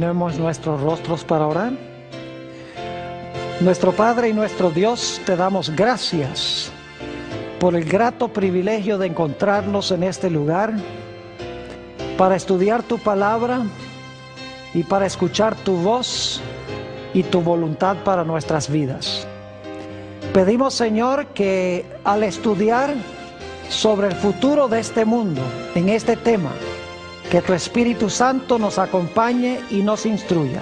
Inclinemos nuestros rostros para orar. Nuestro Padre y nuestro Dios, te damos gracias por el grato privilegio de encontrarnos en este lugar para estudiar tu palabra y para escuchar tu voz y tu voluntad para nuestras vidas. Pedimos, Señor, que al estudiar sobre el futuro de este mundo, en este tema, que tu Espíritu Santo nos acompañe y nos instruya.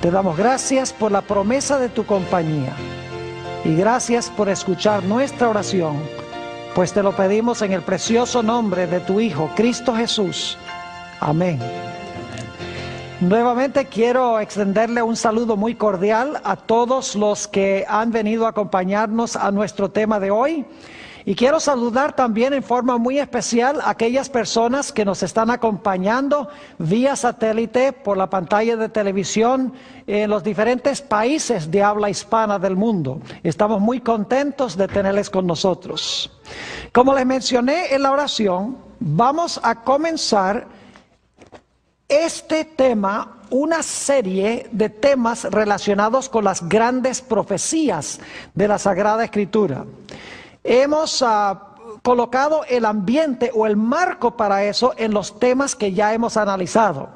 Te damos gracias por la promesa de tu compañía y gracias por escuchar nuestra oración, pues te lo pedimos en el precioso nombre de tu Hijo, Cristo Jesús. Amén. Nuevamente quiero extenderle un saludo muy cordial a todos los que han venido a acompañarnos a nuestro tema de hoy. Y quiero saludar también en forma muy especial a aquellas personas que nos están acompañando vía satélite por la pantalla de televisión en los diferentes países de habla hispana del mundo. Estamos muy contentos de tenerles con nosotros. Como les mencioné en la oración, vamos a comenzar este tema, una serie de temas relacionados con las grandes profecías de la Sagrada Escritura. Hemos colocado el ambiente o el marco para eso en los temas que ya hemos analizado.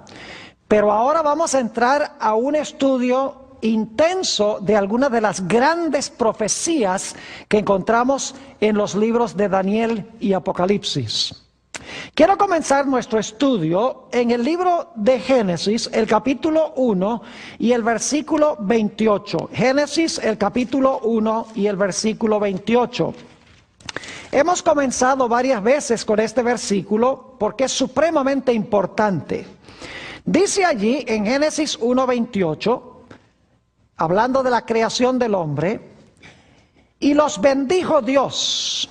Pero ahora vamos a entrar a un estudio intenso de algunas de las grandes profecías que encontramos en los libros de Daniel y Apocalipsis. Quiero comenzar nuestro estudio en el libro de Génesis, el capítulo 1 y el versículo 28. Génesis, el capítulo 1 y el versículo 28. Hemos comenzado varias veces con este versículo porque es supremamente importante. Dice allí en Génesis 1:28, hablando de la creación del hombre, y los bendijo Dios,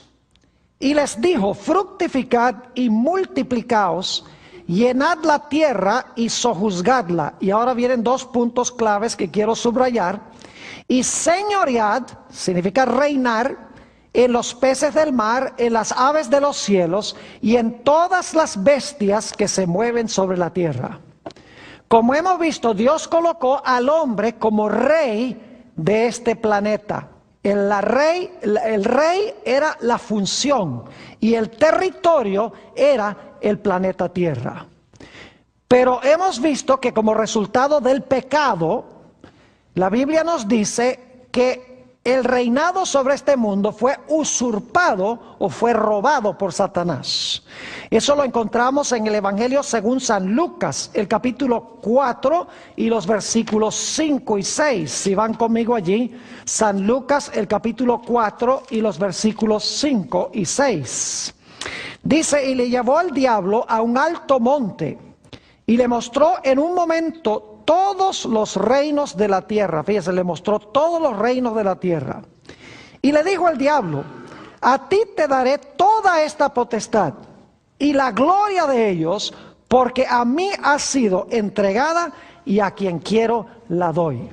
y les dijo, fructificad y multiplicaos, llenad la tierra y sojuzgadla. Y ahora vienen dos puntos claves que quiero subrayar. Y señoread, significa reinar, en los peces del mar, en las aves de los cielos y en todas las bestias que se mueven sobre la tierra. Como hemos visto, Dios colocó al hombre como rey de este planeta. El rey era la función y el territorio era el planeta Tierra. Pero hemos visto que como resultado del pecado, la Biblia nos dice que el reinado sobre este mundo fue usurpado o fue robado por Satanás. Eso lo encontramos en el Evangelio según San Lucas, el capítulo 4 y los versículos 5 y 6. Si van conmigo allí, San Lucas, el capítulo 4 y los versículos 5 y 6. Dice, y le llevó al diablo a un alto monte y le mostró en un momento todos los reinos de la tierra. Fíjese, le mostró todos los reinos de la tierra. Y le dijo al diablo, a ti te daré toda esta potestad y la gloria de ellos, porque a mí ha sido entregada y a quien quiero la doy.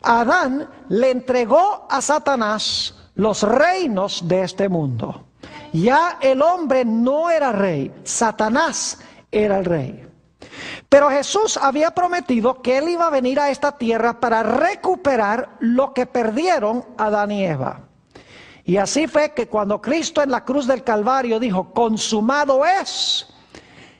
Adán le entregó a Satanás los reinos de este mundo. Ya el hombre no era rey, Satanás era el rey. Pero Jesús había prometido que Él iba a venir a esta tierra para recuperar lo que perdieron Adán y Eva. Y así fue que cuando Cristo en la cruz del Calvario dijo, consumado es,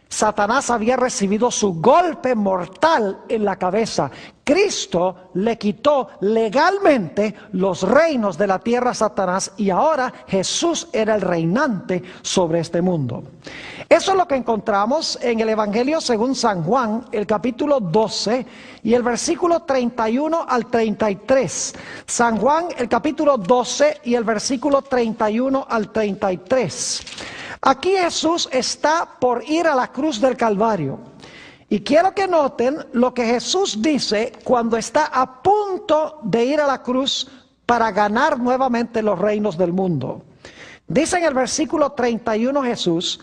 Satanás había recibido su golpe mortal en la cabeza. Cristo le quitó legalmente los reinos de la tierra a Satanás y ahora Jesús era el reinante sobre este mundo. Eso es lo que encontramos en el Evangelio según San Juan, el capítulo 12 y el versículo 31 al 33. San Juan, el capítulo 12 y el versículo 31 al 33. Aquí Jesús está por ir a la cruz del Calvario. Y quiero que noten lo que Jesús dice cuando está a punto de ir a la cruz para ganar nuevamente los reinos del mundo. Dice en el versículo 31 Jesús,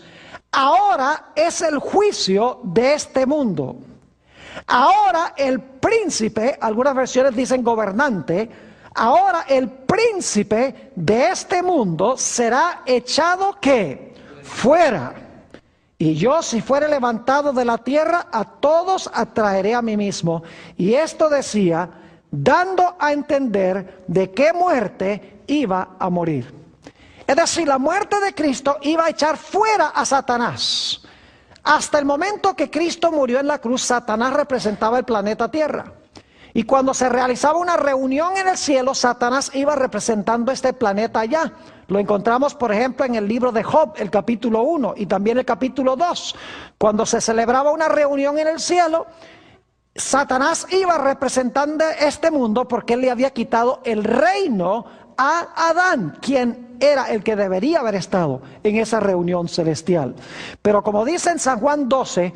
ahora es el juicio de este mundo. Ahora el príncipe, algunas versiones dicen gobernante, ahora el príncipe de este mundo será echado ¿qué? Fuera. Y yo, si fuere levantado de la tierra, a todos atraeré a mí mismo. Y esto decía, dando a entender de qué muerte iba a morir. Es decir, la muerte de Cristo iba a echar fuera a Satanás. Hasta el momento que Cristo murió en la cruz, Satanás representaba el planeta Tierra. Y cuando se realizaba una reunión en el cielo, Satanás iba representando este planeta allá. Lo encontramos, por ejemplo, en el libro de Job, el capítulo 1 y también el capítulo 2. Cuando se celebraba una reunión en el cielo, Satanás iba representando este mundo porque él le había quitado el reino a Adán, quien era el que debería haber estado en esa reunión celestial. Pero como dice en San Juan 12,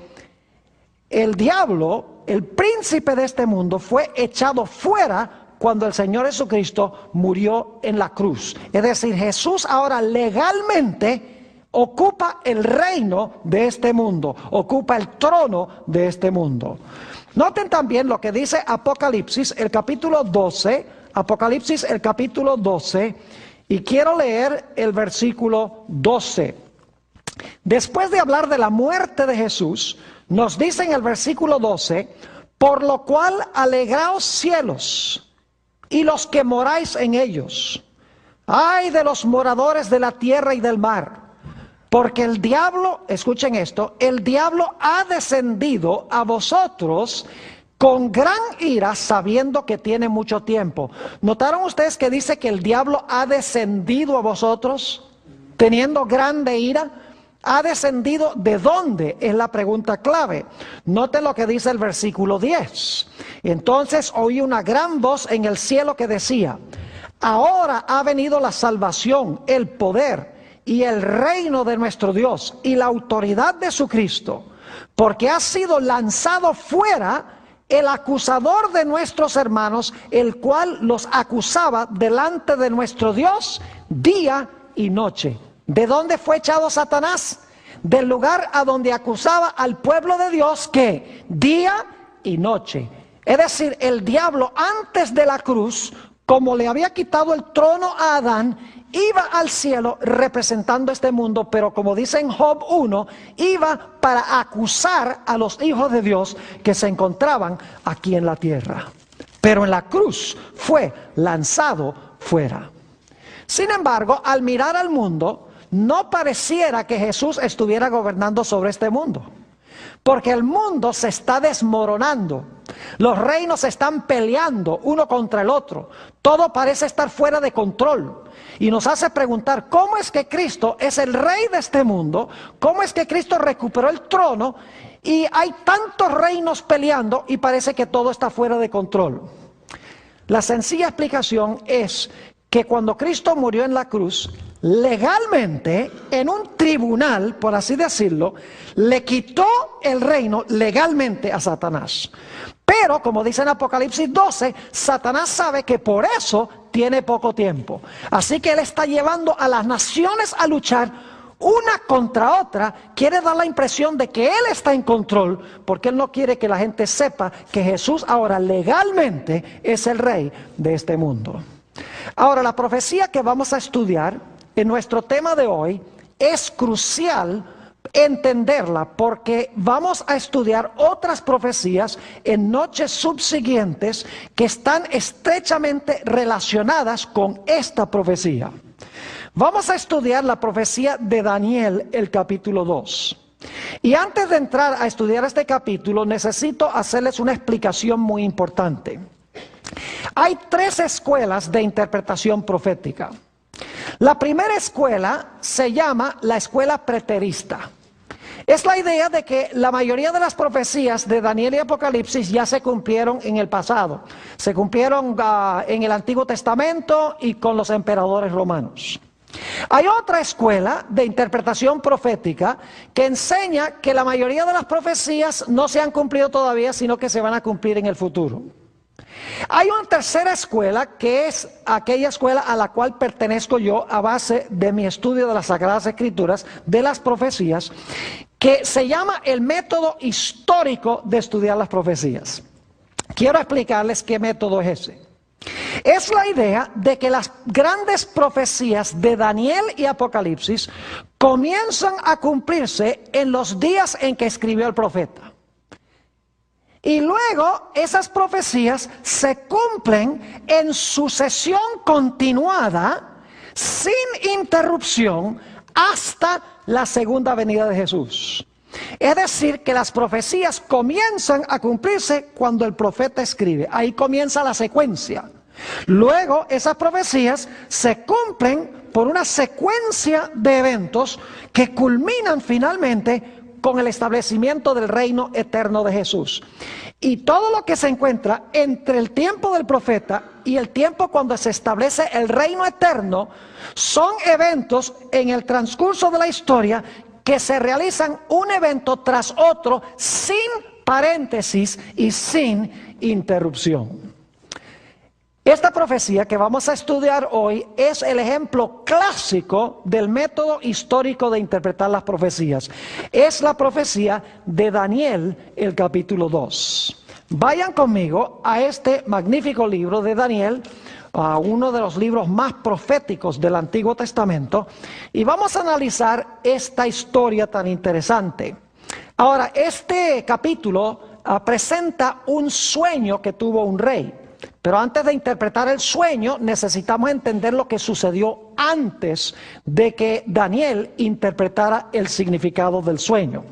el diablo, el príncipe de este mundo, fue echado fuera cuando el Señor Jesucristo murió en la cruz. Es decir, Jesús ahora legalmente ocupa el reino de este mundo, ocupa el trono de este mundo. Noten también lo que dice Apocalipsis, el capítulo 12, Apocalipsis, el capítulo 12, y quiero leer el versículo 12. Después de hablar de la muerte de Jesús, nos dice en el versículo 12, por lo cual alegraos cielos y los que moráis en ellos. Ay de los moradores de la tierra y del mar, porque el diablo, escuchen esto, el diablo ha descendido a vosotros con gran ira, sabiendo que tiene mucho tiempo. ¿Notaron ustedes que dice que el diablo ha descendido a vosotros, teniendo grande ira? ¿Ha descendido de dónde? Es la pregunta clave. Noten lo que dice el versículo 10. Entonces oí una gran voz en el cielo que decía, ahora ha venido la salvación, el poder y el reino de nuestro Dios y la autoridad de su Cristo, porque ha sido lanzado fuera el acusador de nuestros hermanos, el cual los acusaba delante de nuestro Dios día y noche. ¿De dónde fue echado Satanás? Del lugar a donde acusaba al pueblo de Dios, que día y noche. Es decir, el diablo antes de la cruz, como le había quitado el trono a Adán, iba al cielo representando este mundo, pero como dice en Job 1, iba para acusar a los hijos de Dios que se encontraban aquí en la tierra. Pero en la cruz fue lanzado fuera. Sin embargo, al mirar al mundo, no pareciera que Jesús estuviera gobernando sobre este mundo, porque el mundo se está desmoronando, los reinos se están peleando uno contra el otro, todo parece estar fuera de control, y nos hace preguntar cómo es que Cristo es el rey de este mundo, cómo es que Cristo recuperó el trono, y hay tantos reinos peleando y parece que todo está fuera de control. La sencilla explicación es que cuando Cristo murió en la cruz, legalmente, en un tribunal, por así decirlo, le quitó el reino legalmente a Satanás. Pero, como dice en Apocalipsis 12, Satanás sabe que por eso tiene poco tiempo. Así que él está llevando a las naciones a luchar una contra otra. Quiere dar la impresión de que él está en control, porque él no quiere que la gente sepa que Jesús ahora legalmente es el rey de este mundo. Ahora, la profecía que vamos a estudiar en nuestro tema de hoy es crucial entenderla, porque vamos a estudiar otras profecías en noches subsiguientes que están estrechamente relacionadas con esta profecía. Vamos a estudiar la profecía de Daniel, el capítulo 2. Y antes de entrar a estudiar este capítulo, necesito hacerles una explicación muy importante. Hay tres escuelas de interpretación profética. La primera escuela se llama la escuela preterista. Es la idea de que la mayoría de las profecías de Daniel y Apocalipsis ya se cumplieron en el pasado. Se cumplieron en el Antiguo Testamento y con los emperadores romanos. Hay otra escuela de interpretación profética que enseña que la mayoría de las profecías no se han cumplido todavía, sino que se van a cumplir en el futuro. Hay una tercera escuela, que es aquella escuela a la cual pertenezco yo a base de mi estudio de las Sagradas Escrituras, de las profecías, que se llama el método histórico de estudiar las profecías. Quiero explicarles qué método es ese. Es la idea de que las grandes profecías de Daniel y Apocalipsis comienzan a cumplirse en los días en que escribió el profeta. Y luego esas profecías se cumplen en sucesión continuada, sin interrupción, hasta la segunda venida de Jesús. Es decir, que las profecías comienzan a cumplirse cuando el profeta escribe. Ahí comienza la secuencia. Luego esas profecías se cumplen por una secuencia de eventos que culminan finalmente con el establecimiento del reino eterno de Jesús. Y todo lo que se encuentra entre el tiempo del profeta y el tiempo cuando se establece el reino eterno son eventos en el transcurso de la historia que se realizan un evento tras otro sin paréntesis y sin interrupción. Esta profecía que vamos a estudiar hoy es el ejemplo clásico del método histórico de interpretar las profecías. Es la profecía de Daniel, el capítulo 2. Vayan conmigo a este magnífico libro de Daniel, a uno de los libros más proféticos del Antiguo Testamento, y vamos a analizar esta historia tan interesante. Ahora, este capítulo presenta un sueño que tuvo un rey. Pero antes de interpretar el sueño, necesitamos entender lo que sucedió antes de que Daniel interpretara el significado del sueño.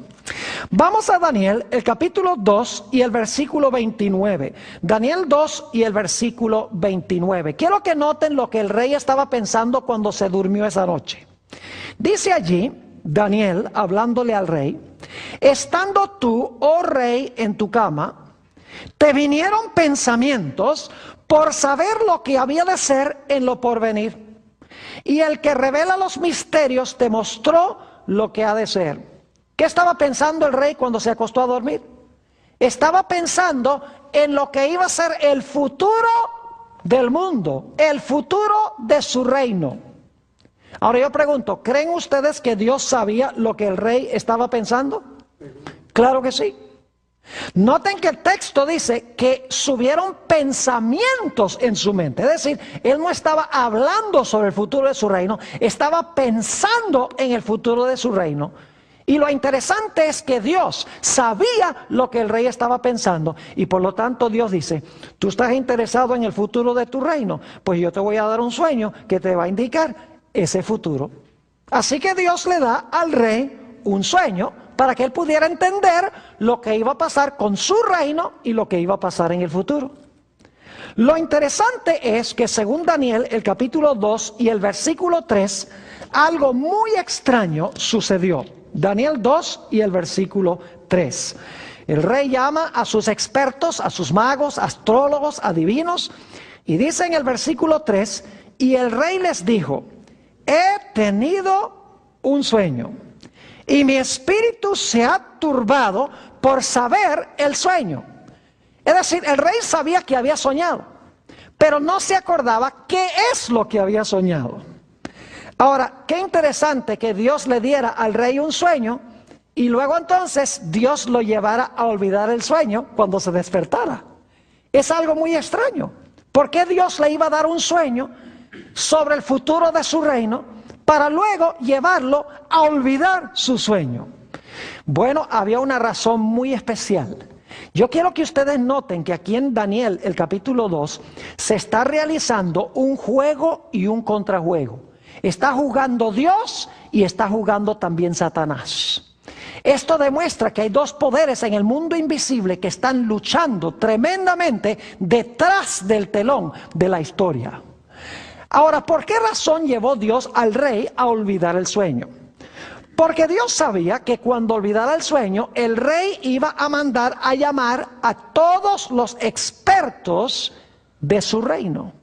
Vamos a Daniel, el capítulo 2 y el versículo 29. Daniel 2 y el versículo 29. Quiero que noten lo que el rey estaba pensando cuando se durmió esa noche. Dice allí, Daniel, hablándole al rey: estando tú, oh rey, en tu cama, te vinieron pensamientos por saber lo que había de ser en lo porvenir. Y el que revela los misterios te mostró lo que ha de ser. ¿Qué estaba pensando el rey cuando se acostó a dormir? Estaba pensando en lo que iba a ser el futuro del mundo, el futuro de su reino. Ahora yo pregunto, ¿creen ustedes que Dios sabía lo que el rey estaba pensando? Claro que sí. Noten que el texto dice que subieron pensamientos en su mente. Es decir, él no estaba hablando sobre el futuro de su reino, estaba pensando en el futuro de su reino. Y lo interesante es que Dios sabía lo que el rey estaba pensando. Y por lo tanto Dios dice: tú estás interesado en el futuro de tu reino, pues yo te voy a dar un sueño que te va a indicar ese futuro. Así que Dios le da al rey un sueño para que él pudiera entender lo que iba a pasar con su reino y lo que iba a pasar en el futuro. Lo interesante es que según Daniel, el capítulo 2 y el versículo 3, algo muy extraño sucedió. Daniel 2 y el versículo 3. El rey llama a sus expertos, a sus magos, astrólogos, adivinos, y dice en el versículo 3, y el rey les dijo: he tenido un sueño, y mi espíritu se ha turbado por saber el sueño. Es decir, el rey sabía que había soñado, pero no se acordaba qué es lo que había soñado. Ahora, qué interesante que Dios le diera al rey un sueño y luego entonces Dios lo llevara a olvidar el sueño cuando se despertara. Es algo muy extraño. ¿Por qué Dios le iba a dar un sueño sobre el futuro de su reino para luego llevarlo a olvidar su sueño? Bueno, había una razón muy especial. Yo quiero que ustedes noten que aquí en Daniel, el capítulo 2, se está realizando un juego y un contrajuego. Está jugando Dios y está jugando también Satanás. Esto demuestra que hay dos poderes en el mundo invisible que están luchando tremendamente detrás del telón de la historia. Ahora, ¿por qué razón llevó Dios al rey a olvidar el sueño? Porque Dios sabía que cuando olvidara el sueño, el rey iba a mandar a llamar a todos los expertos de su reino.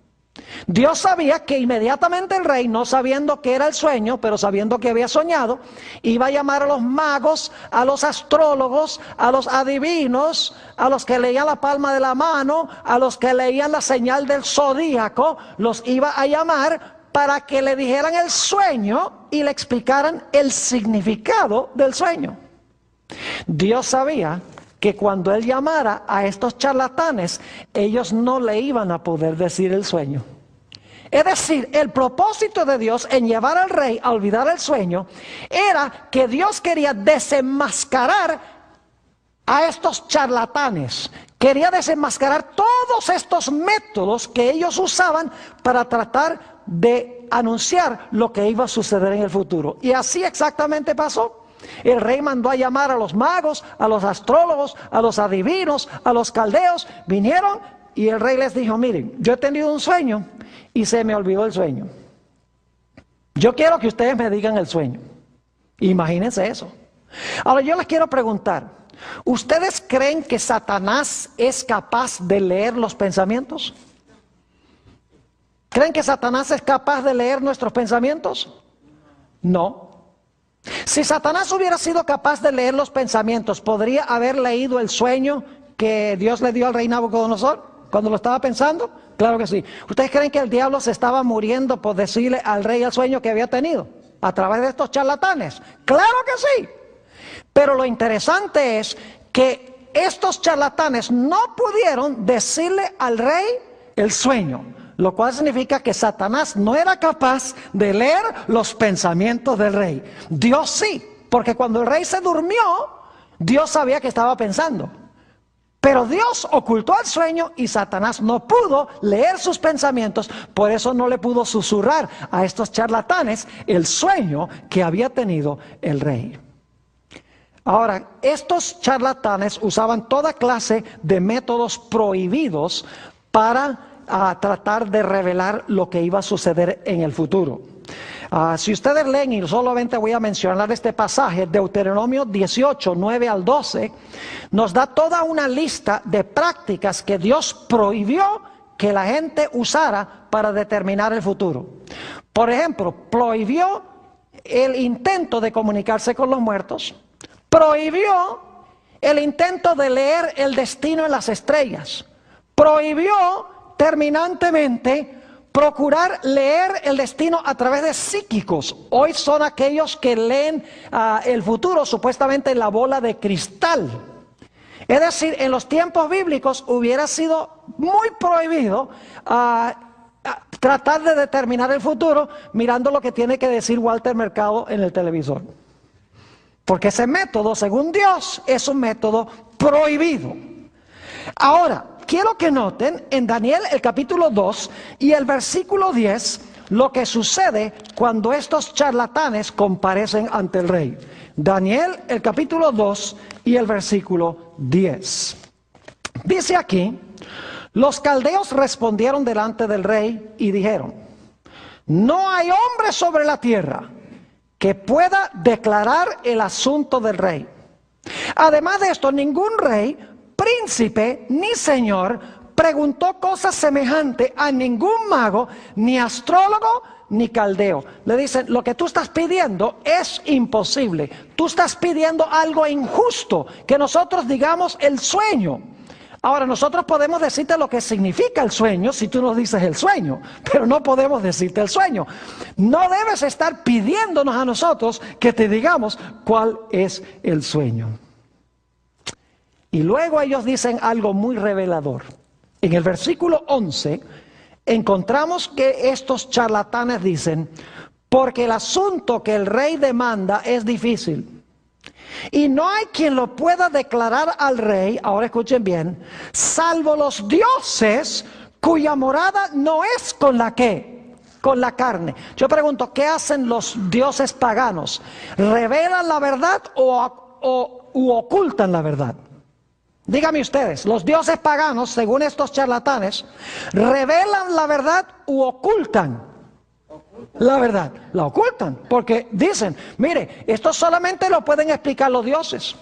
Dios sabía que inmediatamente el rey, no sabiendo qué era el sueño, pero sabiendo que había soñado, iba a llamar a los magos, a los astrólogos, a los adivinos, a los que leían la palma de la mano, a los que leían la señal del zodíaco, los iba a llamar para que le dijeran el sueño y le explicaran el significado del sueño. Dios sabía que cuando él llamara a estos charlatanes, ellos no le iban a poder decir el sueño. Es decir, el propósito de Dios en llevar al rey a olvidar el sueño era que Dios quería desenmascarar a estos charlatanes. Quería desenmascarar todos estos métodos que ellos usaban para tratar de anunciar lo que iba a suceder en el futuro. Y así exactamente pasó. El rey mandó a llamar a los magos, a los astrólogos, a los adivinos, a los caldeos. Vinieron y el rey les dijo: miren, yo he tenido un sueño y se me olvidó el sueño. Yo quiero que ustedes me digan el sueño. Imagínense eso. Ahora yo les quiero preguntar, ¿ustedes creen que Satanás es capaz de leer los pensamientos? ¿Creen que Satanás es capaz de leer nuestros pensamientos? No. Si Satanás hubiera sido capaz de leer los pensamientos, ¿podría haber leído el sueño que Dios le dio al rey Nabucodonosor cuando lo estaba pensando? Claro que sí. ¿Ustedes creen que el diablo se estaba muriendo por decirle al rey el sueño que había tenido a través de estos charlatanes? Claro que sí. Pero lo interesante es que estos charlatanes no pudieron decirle al rey el sueño, lo cual significa que Satanás no era capaz de leer los pensamientos del rey. Dios sí, porque cuando el rey se durmió, Dios sabía que estaba pensando. Pero Dios ocultó el sueño y Satanás no pudo leer sus pensamientos, por eso no le pudo susurrar a estos charlatanes el sueño que había tenido el rey. Ahora, estos charlatanes usaban toda clase de métodos prohibidos para tratar de revelar lo que iba a suceder en el futuro. Si ustedes leen, y solamente voy a mencionar este pasaje, Deuteronomio 18, 9 al 12, nos da toda una lista de prácticas que Dios prohibió que la gente usara para determinar el futuro. Por ejemplo, prohibió el intento de comunicarse con los muertos, prohibió el intento de leer el destino en las estrellas, prohibió terminantemente procurar leer el destino a través de psíquicos. Hoy son aquellos que leen el futuro supuestamente en la bola de cristal. Es decir, en los tiempos bíblicos hubiera sido muy prohibido tratar de determinar el futuro mirando lo que tiene que decir Walter Mercado en el televisor. Porque ese método, según Dios, es un método prohibido. Ahora, quiero que noten en Daniel el capítulo 2 y el versículo 10 lo que sucede cuando estos charlatanes comparecen ante el rey. Daniel el capítulo 2 y el versículo 10. Dice aquí: los caldeos respondieron delante del rey y dijeron: no hay hombre sobre la tierra que pueda declarar el asunto del rey. Además de esto, ningún rey, príncipe ni señor preguntó cosas semejantes a ningún mago, ni astrólogo, ni caldeo. Le dicen: lo que tú estás pidiendo es imposible. Tú estás pidiendo algo injusto, que nosotros digamos el sueño. Ahora, nosotros podemos decirte lo que significa el sueño si tú nos dices el sueño, pero no podemos decirte el sueño. No debes estar pidiéndonos a nosotros que te digamos cuál es el sueño. Y luego ellos dicen algo muy revelador. En el versículo 11 encontramos que estos charlatanes dicen: porque el asunto que el rey demanda es difícil y no hay quien lo pueda declarar al rey, ahora escuchen bien, salvo los dioses cuya morada no es con la ¿qué? Con la carne. Yo pregunto, ¿qué hacen los dioses paganos? ¿Revelan la verdad u ocultan la verdad? Díganme ustedes, los dioses paganos, según estos charlatanes, ¿revelan la verdad u ocultan la verdad? La ocultan, porque dicen: mire, esto solamente lo pueden explicar los dioses,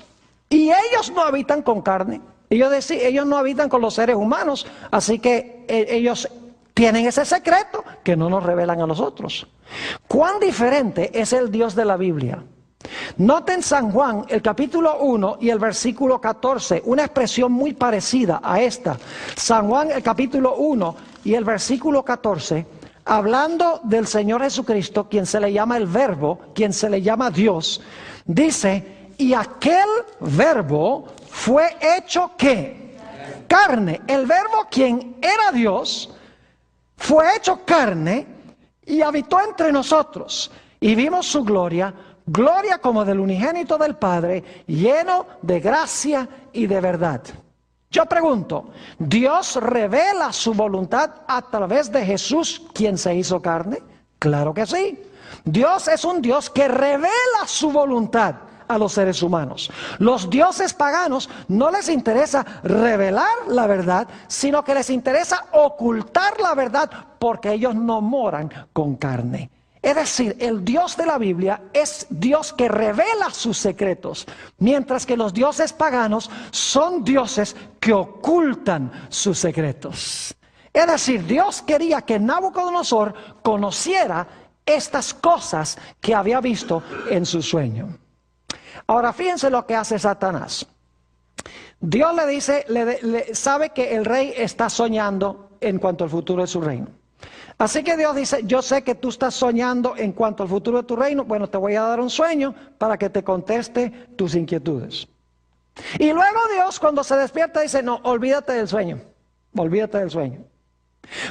y ellos no habitan con carne, ellos no habitan con los seres humanos, así que ellos tienen ese secreto que no nos revelan a nosotros. ¿Cuán diferente es el Dios de la Biblia? Noten San Juan, el capítulo 1 y el versículo 14, una expresión muy parecida a esta. San Juan, el capítulo 1 y el versículo 14, hablando del Señor Jesucristo, quien se le llama el Verbo, quien se le llama Dios, dice: y aquel Verbo fue hecho ¿qué? Carne. El Verbo, quien era Dios, fue hecho carne y habitó entre nosotros. Y vimos su gloria, gloria como del unigénito del Padre, lleno de gracia y de verdad. Yo pregunto, ¿Dios revela su voluntad a través de Jesús, quien se hizo carne? Claro que sí. Dios es un Dios que revela su voluntad a los seres humanos. Los dioses paganos no les interesa revelar la verdad, sino que les interesa ocultar la verdad, porque ellos no moran con carne. Es decir, el Dios de la Biblia es Dios que revela sus secretos, mientras que los dioses paganos son dioses que ocultan sus secretos. Es decir, Dios quería que Nabucodonosor conociera estas cosas que había visto en su sueño. Ahora fíjense lo que hace Satanás. Dios le dice, sabe que el rey está soñando en cuanto al futuro de su reino. Así que Dios dice, yo sé que tú estás soñando en cuanto al futuro de tu reino. Bueno, te voy a dar un sueño para que te conteste tus inquietudes. Y luego Dios, cuando se despierta, dice, no, olvídate del sueño. Olvídate del sueño.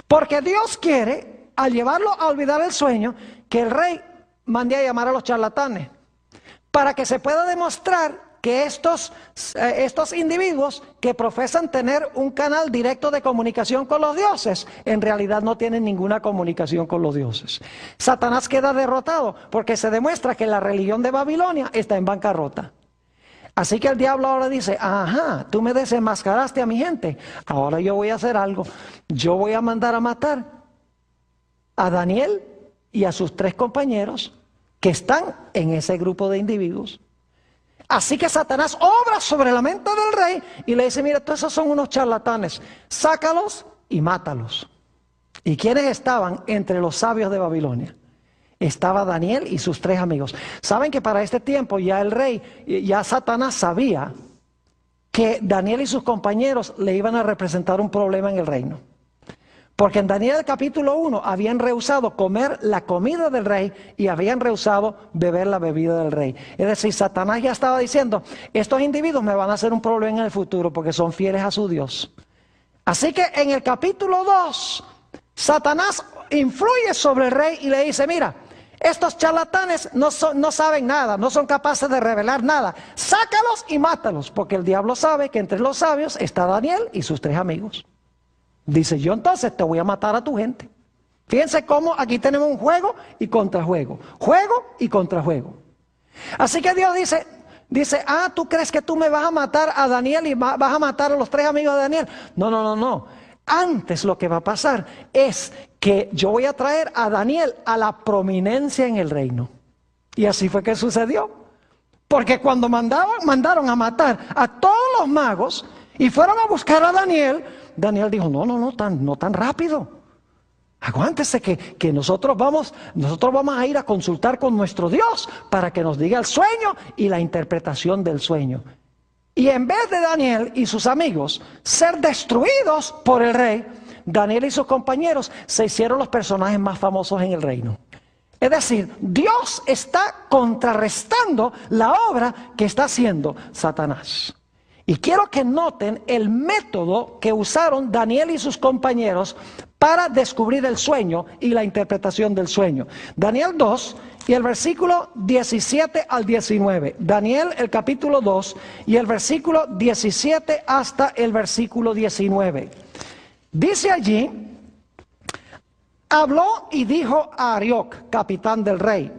Porque Dios quiere, al llevarlo a olvidar el sueño, que el rey mande a llamar a los charlatanes, para que se pueda demostrar que estos individuos que profesan tener un canal directo de comunicación con los dioses, en realidad no tienen ninguna comunicación con los dioses. Satanás queda derrotado porque se demuestra que la religión de Babilonia está en bancarrota. Así que el diablo ahora dice, ajá, tú me desenmascaraste a mi gente, ahora yo voy a hacer algo. Yo voy a mandar a matar a Daniel y a sus 3 compañeros que están en ese grupo de individuos. Así que Satanás obra sobre la mente del rey y le dice, mira, todos esos son unos charlatanes, sácalos y mátalos. ¿Y quiénes estaban entre los sabios de Babilonia? Estaba Daniel y sus 3 amigos. Saben que para este tiempo ya el rey, ya Satanás sabía que Daniel y sus compañeros le iban a representar un problema en el reino. Porque en Daniel capítulo 1 habían rehusado comer la comida del rey y habían rehusado beber la bebida del rey. Es decir, Satanás ya estaba diciendo, estos individuos me van a hacer un problema en el futuro porque son fieles a su Dios. Así que en el capítulo 2, Satanás influye sobre el rey y le dice, mira, estos charlatanes no saben nada, no son capaces de revelar nada. Sácalos y mátalos, porque el diablo sabe que entre los sabios está Daniel y sus 3 amigos. Dice, yo entonces te voy a matar a tu gente. Fíjense cómo aquí tenemos un juego y contrajuego. Juego y contrajuego. Así que Dios dice, ¿tú crees que tú me vas a matar a Daniel y vas a matar a los 3 amigos de Daniel? No. Antes lo que va a pasar es que yo voy a traer a Daniel a la prominencia en el reino. Y así fue que sucedió. Porque cuando mandaron a matar a todos los magos y fueron a buscar a Daniel, Daniel dijo, no tan rápido. Aguántese que nosotros vamos a ir a consultar con nuestro Dios para que nos diga el sueño y la interpretación del sueño. Y en vez de Daniel y sus amigos ser destruidos por el rey, Daniel y sus compañeros se hicieron los personajes más famosos en el reino. Es decir, Dios está contrarrestando la obra que está haciendo Satanás. Y quiero que noten el método que usaron Daniel y sus compañeros para descubrir el sueño y la interpretación del sueño. Daniel 2 y el versículo 17 al 19. Daniel el capítulo 2 y el versículo 17 hasta el versículo 19. Dice allí, habló y dijo a Arioc, capitán del rey,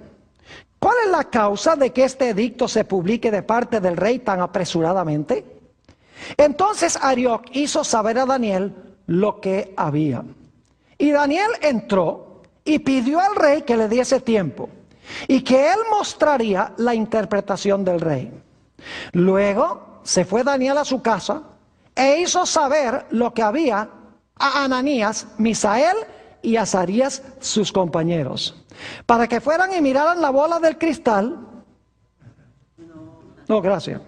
¿cuál es la causa de que este edicto se publique de parte del rey tan apresuradamente? Entonces Arioc hizo saber a Daniel lo que había. Y Daniel entró y pidió al rey que le diese tiempo y que él mostraría la interpretación del rey. Luego se fue Daniel a su casa e hizo saber lo que había a Ananías, Misael y Azarías, sus compañeros, para que fueran y miraran la bola del cristal. No, gracias.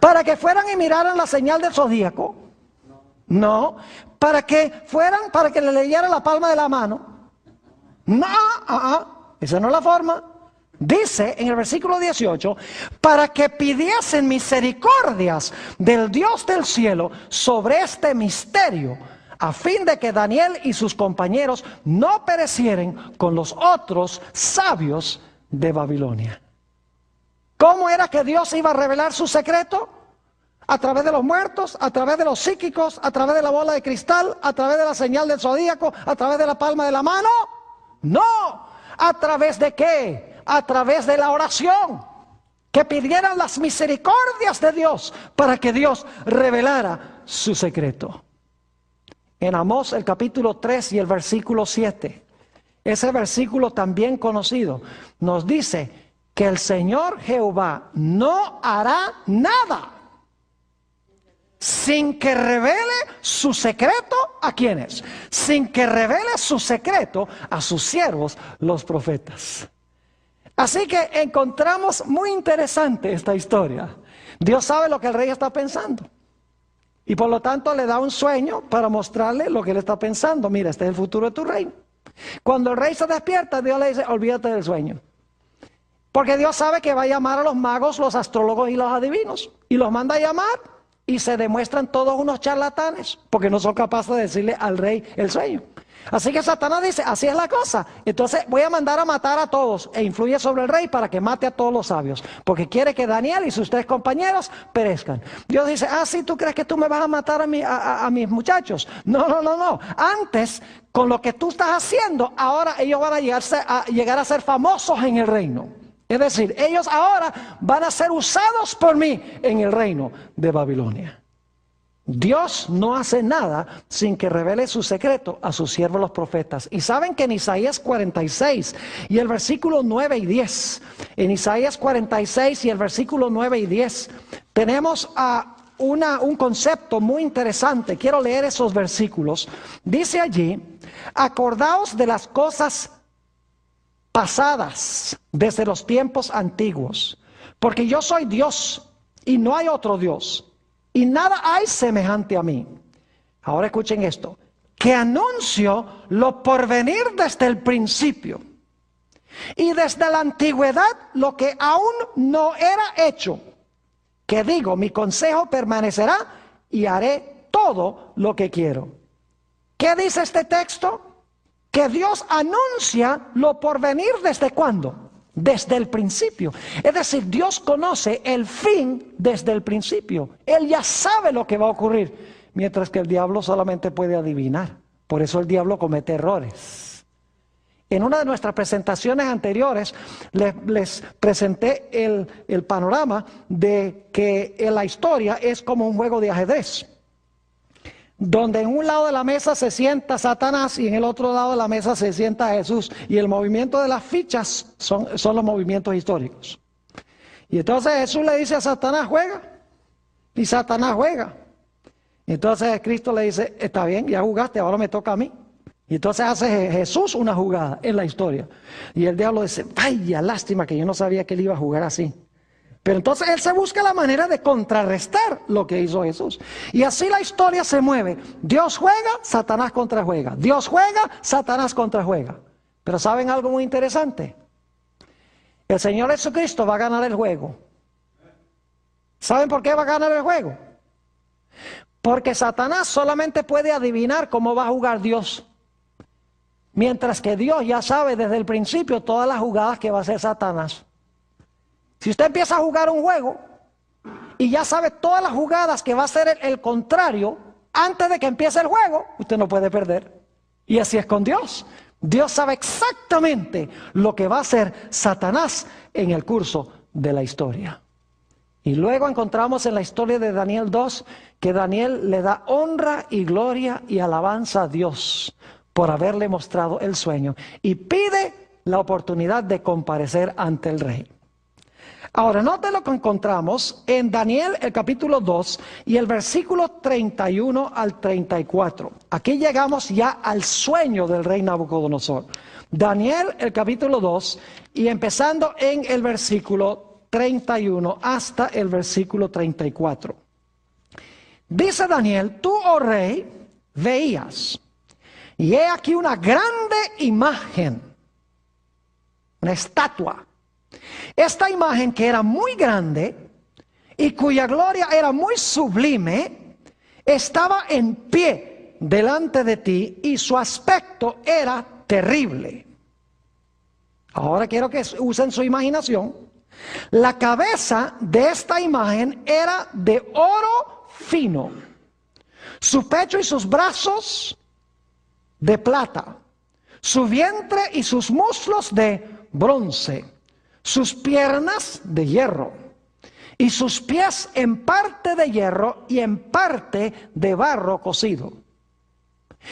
Para que fueran y miraran la señal del zodíaco. No. Para que le leyeran la palma de la mano. No, esa no es la forma. Dice en el versículo 18, para que pidiesen misericordias del Dios del cielo sobre este misterio, a fin de que Daniel y sus compañeros no perecieren con los otros sabios de Babilonia. ¿Cómo era que Dios iba a revelar su secreto? ¿A través de los muertos? ¿A través de los psíquicos? ¿A través de la bola de cristal? ¿A través de la señal del zodíaco? ¿A través de la palma de la mano? No. ¿A través de qué? A través de la oración. Que pidieran las misericordias de Dios para que Dios revelara su secreto. En Amós el capítulo 3 y el versículo 7, ese versículo también conocido, nos dice que el Señor Jehová no hará nada sin que revele su secreto ¿a quiénes? Sin que revele su secreto a sus siervos, los profetas. Así que encontramos muy interesante esta historia. Dios sabe lo que el rey está pensando. Y por lo tanto le da un sueño para mostrarle lo que él está pensando. Mira, este es el futuro de tu reino. Cuando el rey se despierta, Dios le dice, olvídate del sueño. Porque Dios sabe que va a llamar a los magos, los astrólogos y los adivinos. Y los manda a llamar y se demuestran todos unos charlatanes. Porque no son capaces de decirle al rey el sueño. Así que Satanás dice, así es la cosa. Entonces voy a mandar a matar a todos e influye sobre el rey para que mate a todos los sabios. Porque quiere que Daniel y sus 3 compañeros perezcan. Dios dice, sí, ¿tú crees que tú me vas a matar a mis muchachos? No. Antes, con lo que tú estás haciendo, ahora ellos van a llegar a ser famosos en el reino. Es decir, ellos ahora van a ser usados por mí en el reino de Babilonia. Dios no hace nada sin que revele su secreto a sus siervos los profetas. Y saben que en Isaías 46 y el versículo 9 y 10, en Isaías 46 y el versículo 9 y 10, tenemos un concepto muy interesante. Quiero leer esos versículos. Dice allí, acordaos de las cosas pasadas desde los tiempos antiguos, porque yo soy Dios y no hay otro Dios. Y nada hay semejante a mí. Ahora escuchen esto. Que anuncio lo porvenir desde el principio. Y desde la antigüedad lo que aún no era hecho. Que digo, mi consejo permanecerá y haré todo lo que quiero. ¿Qué dice este texto? Que Dios anuncia lo porvenir desde cuándo. Desde el principio. Es decir, Dios conoce el fin desde el principio. Él ya sabe lo que va a ocurrir. Mientras que el diablo solamente puede adivinar. Por eso el diablo comete errores. En una de nuestras presentaciones anteriores les presenté el panorama de que la historia es como un juego de ajedrez. Donde en un lado de la mesa se sienta Satanás y en el otro lado de la mesa se sienta Jesús. Y el movimiento de las fichas son los movimientos históricos. Y entonces Jesús le dice a Satanás, juega. Y Satanás juega. Y entonces Cristo le dice, está bien, ya jugaste, ahora me toca a mí. Y entonces hace Jesús una jugada en la historia. Y el diablo dice, vaya, lástima que yo no sabía que él iba a jugar así. Pero entonces él se busca la manera de contrarrestar lo que hizo Jesús. Y así la historia se mueve. Dios juega, Satanás contrajuega. Dios juega, Satanás contrajuega. Pero ¿saben algo muy interesante? El Señor Jesucristo va a ganar el juego. ¿Saben por qué va a ganar el juego? Porque Satanás solamente puede adivinar cómo va a jugar Dios. Mientras que Dios ya sabe desde el principio todas las jugadas que va a hacer Satanás. Si usted empieza a jugar un juego y ya sabe todas las jugadas que va a hacer el contrario, antes de que empiece el juego, usted no puede perder. Y así es con Dios. Dios sabe exactamente lo que va a hacer Satanás en el curso de la historia. Y luego encontramos en la historia de Daniel 2 que Daniel le da honra y gloria y alabanza a Dios por haberle mostrado el sueño y pide la oportunidad de comparecer ante el rey. Ahora, note lo que encontramos en Daniel el capítulo 2 y el versículo 31 al 34. Aquí llegamos ya al sueño del rey Nabucodonosor. Daniel el capítulo 2 y empezando en el versículo 31 hasta el versículo 34. Dice Daniel, tú, oh rey, veías, y he aquí una grande imagen, una estatua. Esta imagen que era muy grande y cuya gloria era muy sublime, estaba en pie delante de ti y su aspecto era terrible. Ahora quiero que usen su imaginación. La cabeza de esta imagen era de oro fino, su pecho y sus brazos de plata, su vientre y sus muslos de bronce, sus piernas de hierro y sus pies en parte de hierro y en parte de barro cocido.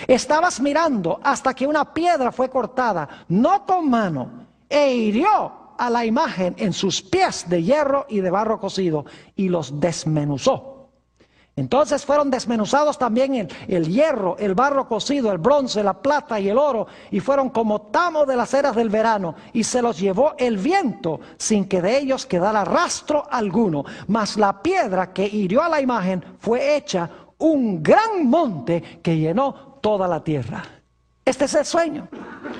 Estabas mirando hasta que una piedra fue cortada, no con mano, e hirió a la imagen en sus pies de hierro y de barro cocido y los desmenuzó. Entonces fueron desmenuzados también el hierro, el barro cocido, el bronce, la plata y el oro, y fueron como tamo de las eras del verano, y se los llevó el viento sin que de ellos quedara rastro alguno. Mas la piedra que hirió a la imagen fue hecha un gran monte que llenó toda la tierra. Este es el sueño.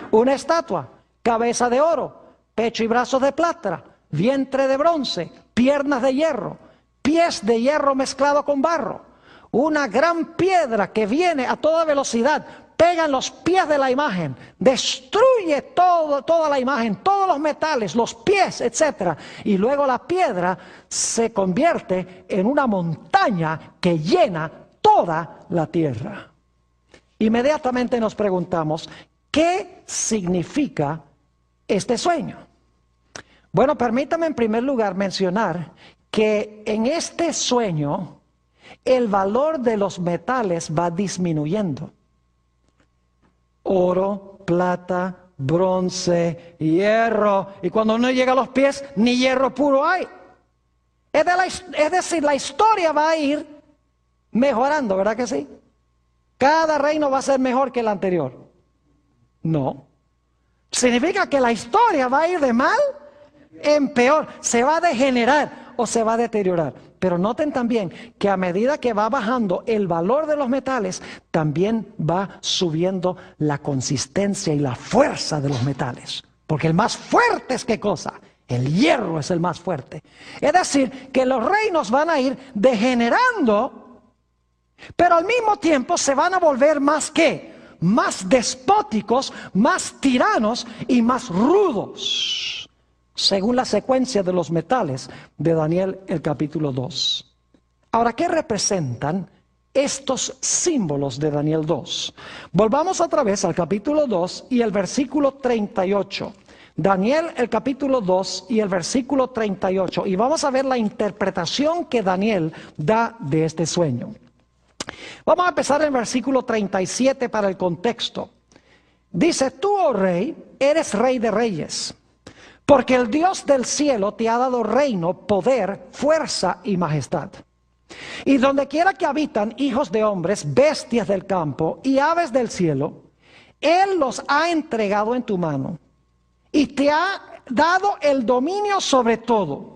Una estatua, cabeza de oro, pecho y brazos de plata, vientre de bronce, piernas de hierro, pies de hierro mezclado con barro. Una gran piedra que viene a toda velocidad, pega en los pies de la imagen, destruye toda la imagen, todos los metales, los pies, etc. Y luego la piedra se convierte en una montaña que llena toda la tierra. Inmediatamente nos preguntamos, ¿qué significa este sueño? Bueno, permítame en primer lugar mencionar que en este sueño el valor de los metales va disminuyendo. Oro, plata, bronce, hierro, y cuando uno llega a los pies, ni hierro puro hay. Es decir, la historia va a ir mejorando, ¿verdad que sí? Cada reino va a ser mejor que el anterior. No. Significa que la historia va a ir de mal en peor, se va a degenerar o se va a deteriorar. Pero noten también que a medida que va bajando el valor de los metales, también va subiendo la consistencia y la fuerza de los metales. Porque el más fuerte es ¿qué cosa? El hierro es el más fuerte. Es decir, que los reinos van a ir degenerando, pero al mismo tiempo se van a volver más ¿qué? Más despóticos, más tiranos y más rudos, según la secuencia de los metales de Daniel el capítulo 2. Ahora, ¿qué representan estos símbolos de Daniel 2? Volvamos otra vez al capítulo 2 y el versículo 38. Daniel el capítulo 2 y el versículo 38. Y vamos a ver la interpretación que Daniel da de este sueño. Vamos a empezar en el versículo 37 para el contexto. Dice, tú, oh rey, eres rey de reyes, porque el Dios del cielo te ha dado reino, poder, fuerza y majestad. Y donde quiera que habitan hijos de hombres, bestias del campo y aves del cielo, Él los ha entregado en tu mano y te ha dado el dominio sobre todo.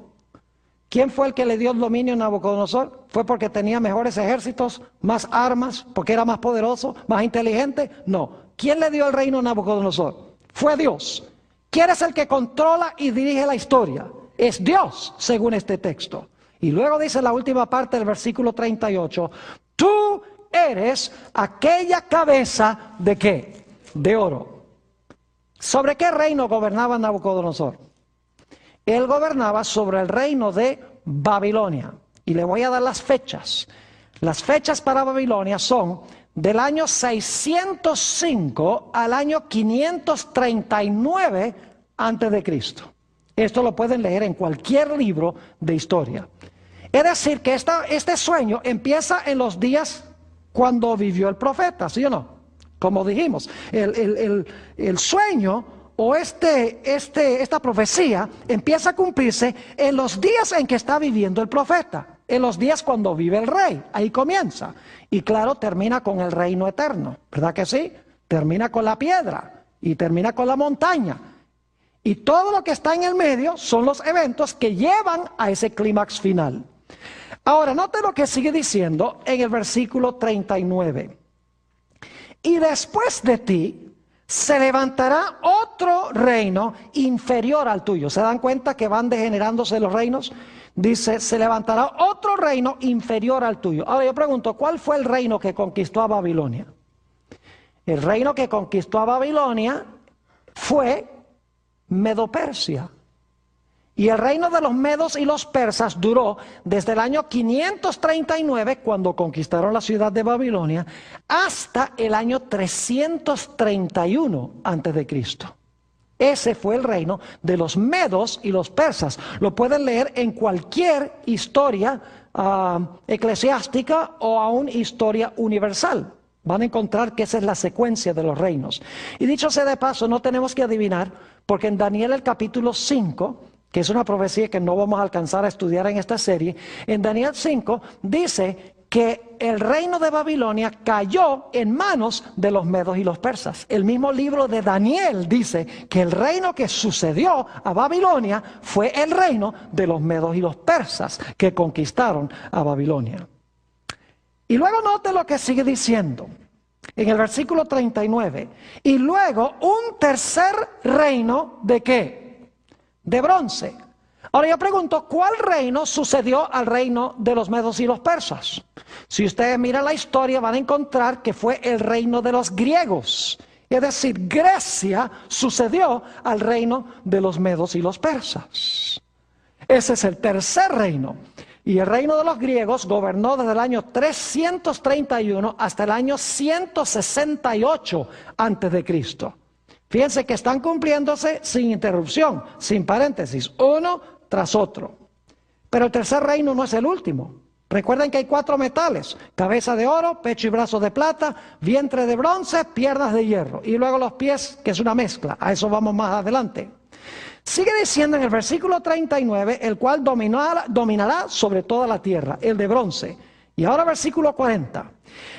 ¿Quién fue el que le dio el dominio a Nabucodonosor? ¿Fue porque tenía mejores ejércitos, más armas, porque era más poderoso, más inteligente? No. ¿Quién le dio el reino a Nabucodonosor? Fue Dios. ¿Quién es el que controla y dirige la historia? Es Dios, según este texto. Y luego dice la última parte del versículo 38, tú eres aquella cabeza de ¿qué? De oro. ¿Sobre qué reino gobernaba Nabucodonosor? Él gobernaba sobre el reino de Babilonia. Y le voy a dar las fechas. Las fechas para Babilonia son del año 605 al año 539 antes de Cristo. Esto lo pueden leer en cualquier libro de historia. Es decir, que este sueño empieza en los días cuando vivió el profeta, ¿sí o no? Como dijimos, el sueño o esta profecía empieza a cumplirse en los días en que está viviendo el profeta, en los días cuando vive el rey, ahí comienza. Y claro, termina con el reino eterno, ¿verdad que sí? Termina con la piedra y termina con la montaña. Y todo lo que está en el medio son los eventos que llevan a ese clímax final. Ahora, note lo que sigue diciendo en el versículo 39. Y después de ti se levantará otro reino inferior al tuyo. ¿Se dan cuenta que van degenerándose los reinos? Dice, se levantará otro reino inferior al tuyo. Ahora yo pregunto, ¿cuál fue el reino que conquistó a Babilonia? El reino que conquistó a Babilonia fue Medo-Persia. Y el reino de los medos y los persas duró desde el año 539, cuando conquistaron la ciudad de Babilonia, hasta el año 331 antes de Cristo. Ese fue el reino de los medos y los persas. Lo pueden leer en cualquier historia eclesiástica o aún historia universal. Van a encontrar que esa es la secuencia de los reinos. Y dicho sea de paso, no tenemos que adivinar, porque en Daniel el capítulo 5, que es una profecía que no vamos a alcanzar a estudiar en esta serie, en Daniel 5 dice que el reino de Babilonia cayó en manos de los medos y los persas. El mismo libro de Daniel dice que el reino que sucedió a Babilonia fue el reino de los medos y los persas que conquistaron a Babilonia. Y luego note lo que sigue diciendo en el versículo 39. Y luego un tercer reino, ¿de qué? De bronce. Ahora yo pregunto, ¿cuál reino sucedió al reino de los medos y los persas? Si ustedes miran la historia van a encontrar que fue el reino de los griegos. Es decir, Grecia sucedió al reino de los medos y los persas. Ese es el tercer reino. Y el reino de los griegos gobernó desde el año 331 hasta el año 168 antes de Cristo. Fíjense que están cumpliéndose sin interrupción, sin paréntesis, uno tras otro. Pero el tercer reino no es el último. Recuerden que hay 4 metales: cabeza de oro, pecho y brazos de plata, vientre de bronce, piernas de hierro. Y luego los pies, que es una mezcla. A eso vamos más adelante. Sigue diciendo en el versículo 39, el cual dominará sobre toda la tierra, el de bronce. Y ahora versículo 40.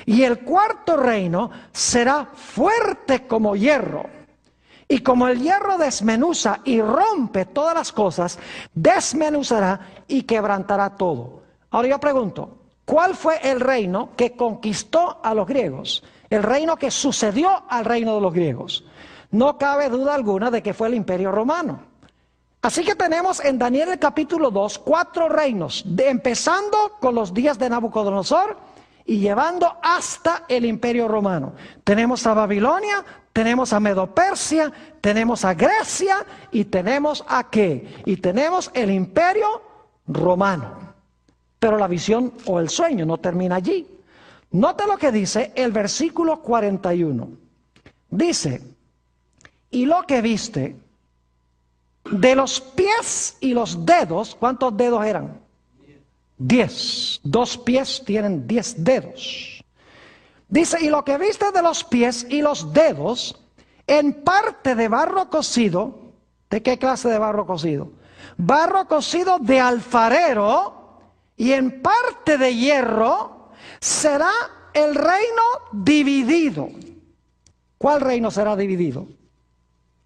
Y el cuarto reino será fuerte como hierro. Y como el hierro desmenuza y rompe todas las cosas, desmenuzará y quebrantará todo. Ahora yo pregunto, ¿cuál fue el reino que conquistó a los griegos? El reino que sucedió al reino de los griegos. No cabe duda alguna de que fue el Imperio Romano. Así que tenemos en Daniel el capítulo 2 4 reinos, empezando con los días de Nabucodonosor y llevando hasta el Imperio Romano. Tenemos a Babilonia, tenemos a Medo-Persia, tenemos a Grecia y tenemos a ¿qué? Y tenemos el Imperio Romano. Pero la visión o el sueño no termina allí. Note lo que dice el versículo 41. Dice, y lo que viste de los pies y los dedos, ¿cuántos dedos eran? 10. 2 pies tienen 10 dedos. Dice, y lo que viste de los pies y los dedos, en parte de barro cocido. ¿De qué clase de barro cocido? Barro cocido de alfarero, y en parte de hierro, será el reino dividido. ¿Cuál reino será dividido?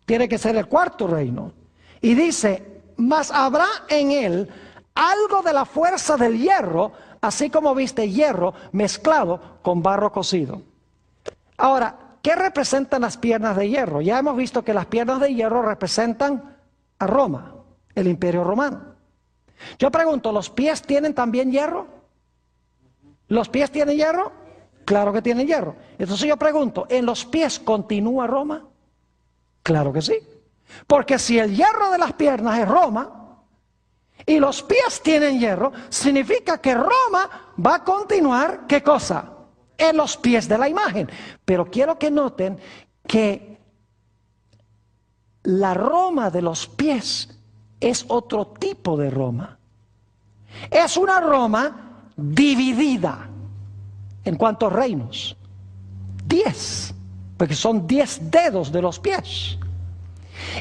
Tiene que ser el cuarto reino. Y dice, mas habrá en él algo de la fuerza del hierro, así como viste hierro mezclado con barro cocido. Ahora, ¿qué representan las piernas de hierro? Ya hemos visto que las piernas de hierro representan a Roma, el Imperio Romano. Yo pregunto, ¿los pies tienen también hierro? ¿Los pies tienen hierro? Claro que tienen hierro. Entonces yo pregunto, ¿en los pies continúa Roma? Claro que sí. Porque si el hierro de las piernas es Roma y los pies tienen hierro, significa que Roma va a continuar, ¿qué cosa? En los pies de la imagen. Pero quiero que noten que la Roma de los pies es otro tipo de Roma. Es una Roma dividida. ¿En cuántos reinos? 10, porque son 10 dedos de los pies.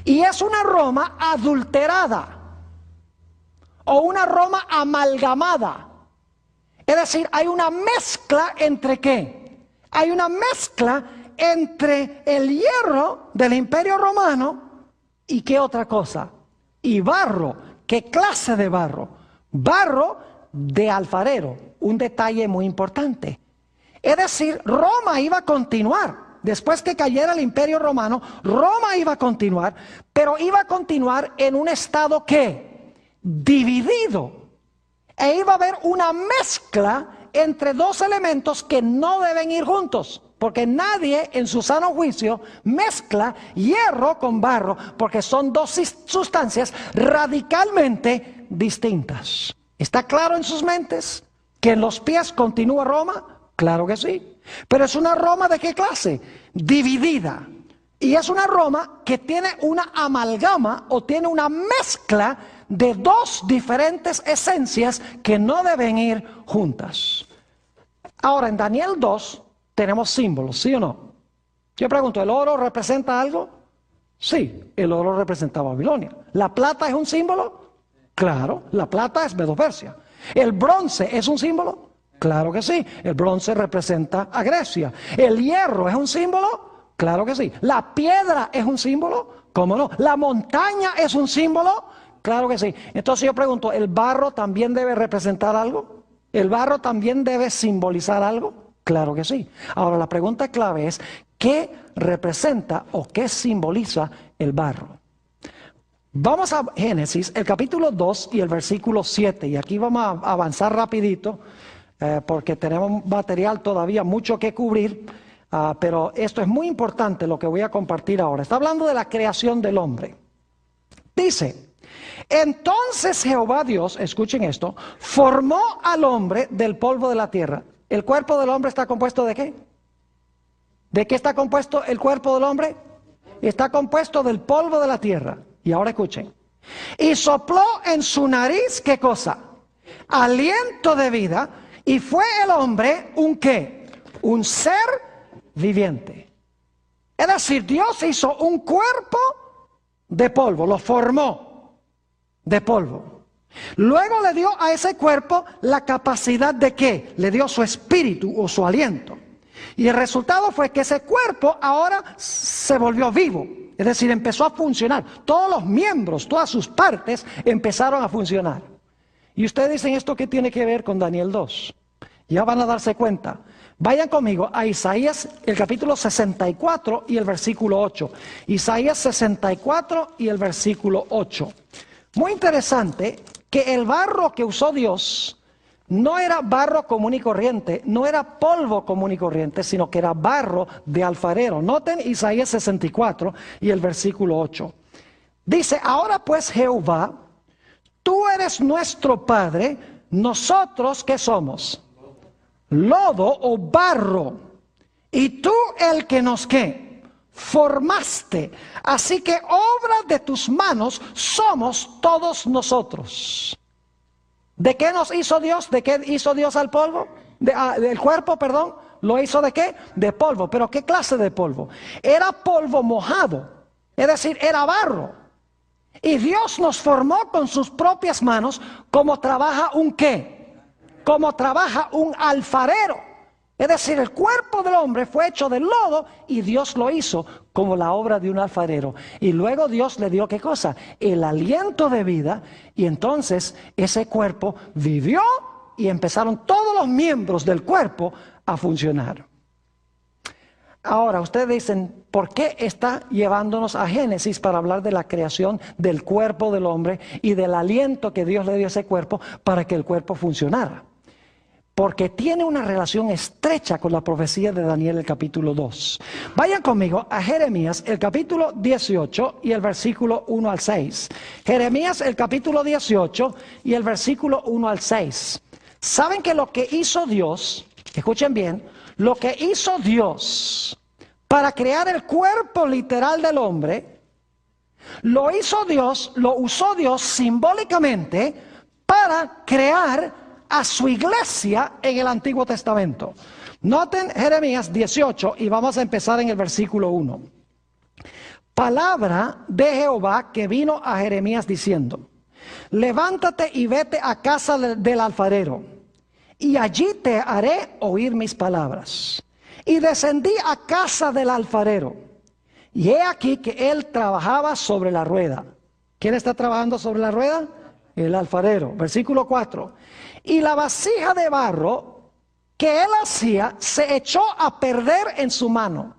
Y es una Roma adulterada o una Roma amalgamada. Es decir, hay una mezcla entre ¿qué? Hay una mezcla entre el hierro del Imperio Romano y ¿qué otra cosa? Y barro. ¿Qué clase de barro? Barro de alfarero. Un detalle muy importante. Es decir, Roma iba a continuar. Después que cayera el Imperio Romano, Roma iba a continuar, pero iba a continuar en un estado ¿qué? Dividido. E iba a haber una mezcla entre dos elementos que no deben ir juntos. Porque nadie en su sano juicio mezcla hierro con barro, porque son dos sustancias radicalmente distintas. ¿Está claro en sus mentes que en los pies continúa Roma? Claro que sí. Pero es una Roma ¿de qué clase? Dividida. Y es una Roma que tiene una amalgama o tiene una mezcla de dos diferentes esencias que no deben ir juntas. Ahora, en Daniel 2 tenemos símbolos, ¿sí o no? Yo pregunto, ¿el oro representa algo? Sí, el oro representa Babilonia. ¿La plata es un símbolo? Claro, la plata es Medo-Persia. ¿El bronce es un símbolo? Claro que sí, el bronce representa a Grecia. ¿El hierro es un símbolo? Claro que sí. ¿La piedra es un símbolo? ¿Cómo no? ¿La montaña es un símbolo? Claro que sí. Entonces yo pregunto, ¿el barro también debe representar algo? ¿El barro también debe simbolizar algo? Claro que sí. Ahora la pregunta clave es, ¿qué representa o qué simboliza el barro? Vamos a Génesis, el capítulo 2 y el versículo 7. Y aquí vamos a avanzar rapidito, porque tenemos material todavía mucho que cubrir. Pero esto es muy importante lo que voy a compartir ahora. Está hablando de la creación del hombre. Dice, entonces Jehová Dios, escuchen esto, formó al hombre del polvo de la tierra. ¿El cuerpo del hombre está compuesto de qué? ¿De qué está compuesto el cuerpo del hombre? Está compuesto del polvo de la tierra. Y ahora escuchen. Y sopló en su nariz, ¿qué cosa? Aliento de vida. Y fue el hombre un ¿qué? Un ser viviente. Es decir, Dios hizo un cuerpo de polvo, lo formó de polvo. Luego le dio a ese cuerpo la capacidad de ¿qué? Le dio su espíritu o su aliento. Y el resultado fue que ese cuerpo ahora se volvió vivo. Es decir, empezó a funcionar. Todos los miembros, todas sus partes empezaron a funcionar. Y ustedes dicen, ¿esto qué tiene que ver con Daniel 2? Ya van a darse cuenta. Vayan conmigo a Isaías, el capítulo 64 y el versículo 8. Isaías 64 y el versículo 8. Muy interesante que el barro que usó Dios no era barro común y corriente, no era polvo común y corriente, sino que era barro de alfarero. Noten Isaías 64 y el versículo 8. Dice, ahora pues Jehová, tú eres nuestro Padre, nosotros ¿qué somos? Lodo o barro, y tú el que nos ¿qué? Formaste. Así que obra de tus manos somos todos nosotros. ¿De qué nos hizo Dios? ¿De qué hizo Dios al polvo? Del cuerpo, perdón. ¿Lo hizo de qué? De polvo. ¿Pero qué clase de polvo? Era polvo mojado. Es decir, era barro. Y Dios nos formó con sus propias manos como trabaja un ¿qué? Como trabaja un alfarero. Es decir, el cuerpo del hombre fue hecho de lodo y Dios lo hizo como la obra de un alfarero. Y luego Dios le dio ¿qué cosa? El aliento de vida, y entonces ese cuerpo vivió y empezaron todos los miembros del cuerpo a funcionar. Ahora, ustedes dicen, ¿por qué está llevándonos a Génesis para hablar de la creación del cuerpo del hombre y del aliento que Dios le dio a ese cuerpo para que el cuerpo funcionara? Porque tiene una relación estrecha con la profecía de Daniel, el capítulo 2. Vayan conmigo a Jeremías, el capítulo 18 y el versículo 1 al 6. Jeremías, el capítulo 18 y el versículo 1 al 6. ¿Saben que lo que hizo Dios, escuchen bien, lo que hizo Dios para crear el cuerpo literal del hombre, lo hizo Dios, lo usó Dios simbólicamente para crear a su iglesia en el Antiguo Testamento? Noten Jeremías 18 y vamos a empezar en el versículo 1. Palabra de Jehová que vino a Jeremías diciendo, levántate y vete a casa del alfarero, y allí te haré oír mis palabras. Y descendí a casa del alfarero, y he aquí que él trabajaba sobre la rueda. ¿Quién está trabajando sobre la rueda? El alfarero. Versículo 4. Y la vasija de barro que él hacía se echó a perder en su mano.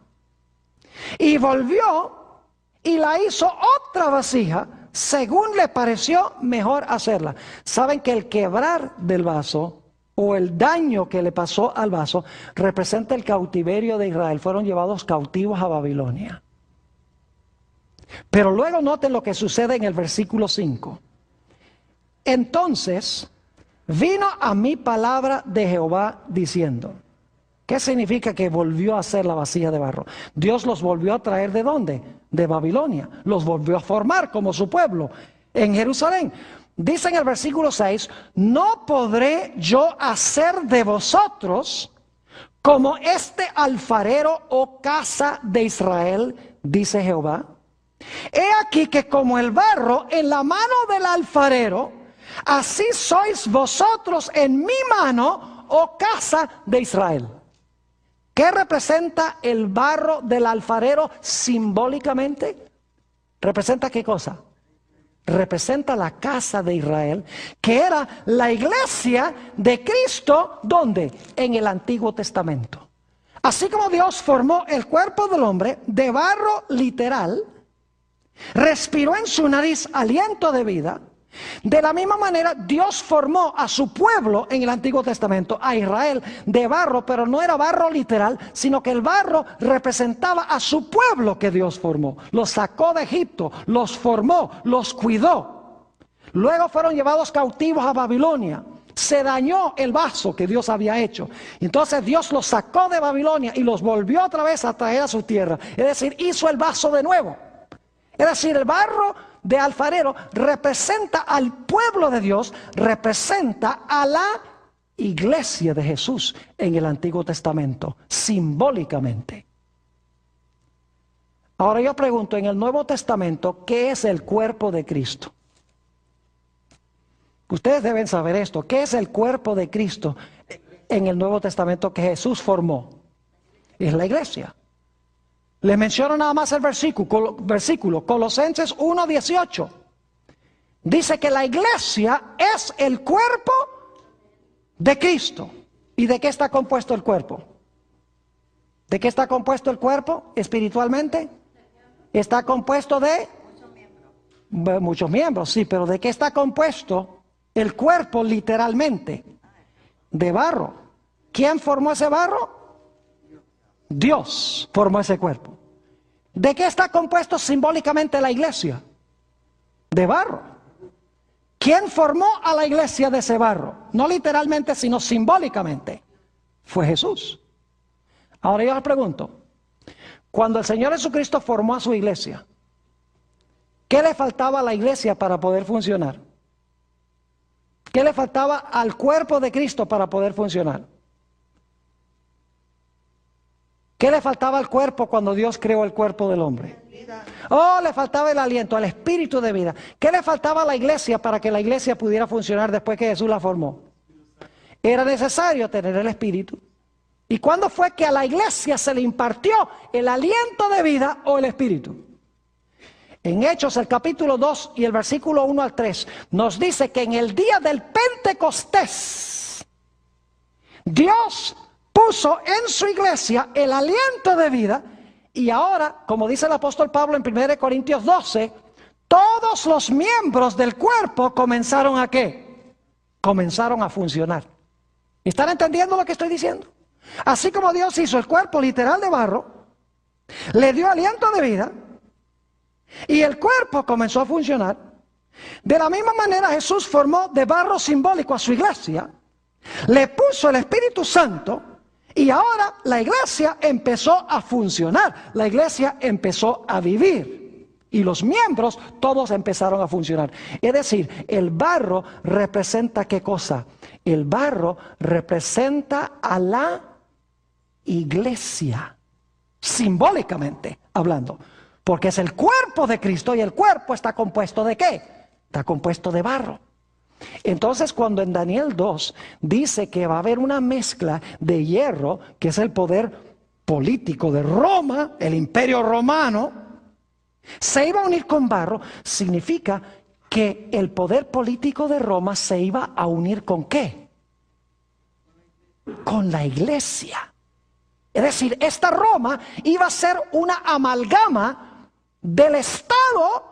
Y volvió y la hizo otra vasija según le pareció mejor hacerla. Saben que el quebrar del vaso o el daño que le pasó al vaso representa el cautiverio de Israel. Fueron llevados cautivos a Babilonia. Pero luego noten lo que sucede en el versículo 5. Entonces vino a mí palabra de Jehová diciendo. ¿Qué significa que volvió a hacer la vasija de barro? Dios los volvió a traer ¿de dónde? De Babilonia. Los volvió a formar como su pueblo en Jerusalén. Dice en el versículo 6, no podré yo hacer de vosotros como este alfarero o casa de Israel, dice Jehová. He aquí que como el barro en la mano del alfarero, así sois vosotros en mi mano, oh casa de Israel. ¿Qué representa el barro del alfarero simbólicamente? ¿Representa qué cosa? Representa la casa de Israel, que era la iglesia de Cristo, ¿dónde? En el Antiguo Testamento. Así como Dios formó el cuerpo del hombre de barro literal, respiró en su nariz aliento de vida, de la misma manera Dios formó a su pueblo en el Antiguo Testamento, a Israel, de barro, pero no era barro literal, sino que el barro representaba a su pueblo que Dios formó. Los sacó de Egipto, los formó, los cuidó. Luego fueron llevados cautivos a Babilonia. Se dañó el vaso que Dios había hecho. Entonces Dios los sacó de Babilonia y los volvió otra vez a traer a su tierra. Es decir, hizo el vaso de nuevo. Es decir, el barro de alfarero representa al pueblo de Dios, representa a la iglesia de Jesús en el Antiguo Testamento, simbólicamente. Ahora yo pregunto, en el Nuevo Testamento, ¿qué es el cuerpo de Cristo? Ustedes deben saber esto. ¿Qué es el cuerpo de Cristo en el Nuevo Testamento que Jesús formó? Es la iglesia. Les menciono nada más el versículo, Colosenses 1:18. Dice que la iglesia es el cuerpo de Cristo. ¿Y de qué está compuesto el cuerpo? ¿De qué está compuesto el cuerpo espiritualmente? Está compuesto de muchos miembros, sí, pero ¿de qué está compuesto el cuerpo literalmente? De barro. ¿Quién formó ese barro? Dios formó ese cuerpo. ¿De qué está compuesto simbólicamente la iglesia? De barro. ¿Quién formó a la iglesia de ese barro? No literalmente, sino simbólicamente. Fue Jesús. Ahora yo les pregunto, cuando el Señor Jesucristo formó a su iglesia, ¿qué le faltaba a la iglesia para poder funcionar? ¿Qué le faltaba al cuerpo de Cristo para poder funcionar? ¿Qué le faltaba al cuerpo cuando Dios creó el cuerpo del hombre? Oh, le faltaba el aliento, el espíritu de vida. ¿Qué le faltaba a la iglesia para que la iglesia pudiera funcionar después que Jesús la formó? Era necesario tener el espíritu. ¿Y cuándo fue que a la iglesia se le impartió el aliento de vida o el espíritu? En Hechos, el capítulo 2 y el versículo 1 al 3, nos dice que en el día del Pentecostés, Dios puso en su iglesia el aliento de vida y ahora, como dice el apóstol Pablo en 1 Corintios 12, todos los miembros del cuerpo comenzaron a ¿qué? Comenzaron a funcionar. ¿Están entendiendo lo que estoy diciendo? Así como Dios hizo el cuerpo literal de barro, le dio aliento de vida y el cuerpo comenzó a funcionar. De la misma manera Jesús formó de barro simbólico a su iglesia, le puso el Espíritu Santo. Y ahora la iglesia empezó a funcionar, la iglesia empezó a vivir y los miembros todos empezaron a funcionar. Es decir, el barro representa ¿qué cosa? El barro representa a la iglesia, simbólicamente hablando, porque es el cuerpo de Cristo y el cuerpo está compuesto ¿de qué? Está compuesto de barro. Entonces cuando en Daniel 2 dice que va a haber una mezcla de hierro, que es el poder político de Roma, el imperio romano, se iba a unir con barro, significa que el poder político de Roma se iba a unir ¿con qué? Con la iglesia. Es decir, esta Roma iba a ser una amalgama del Estado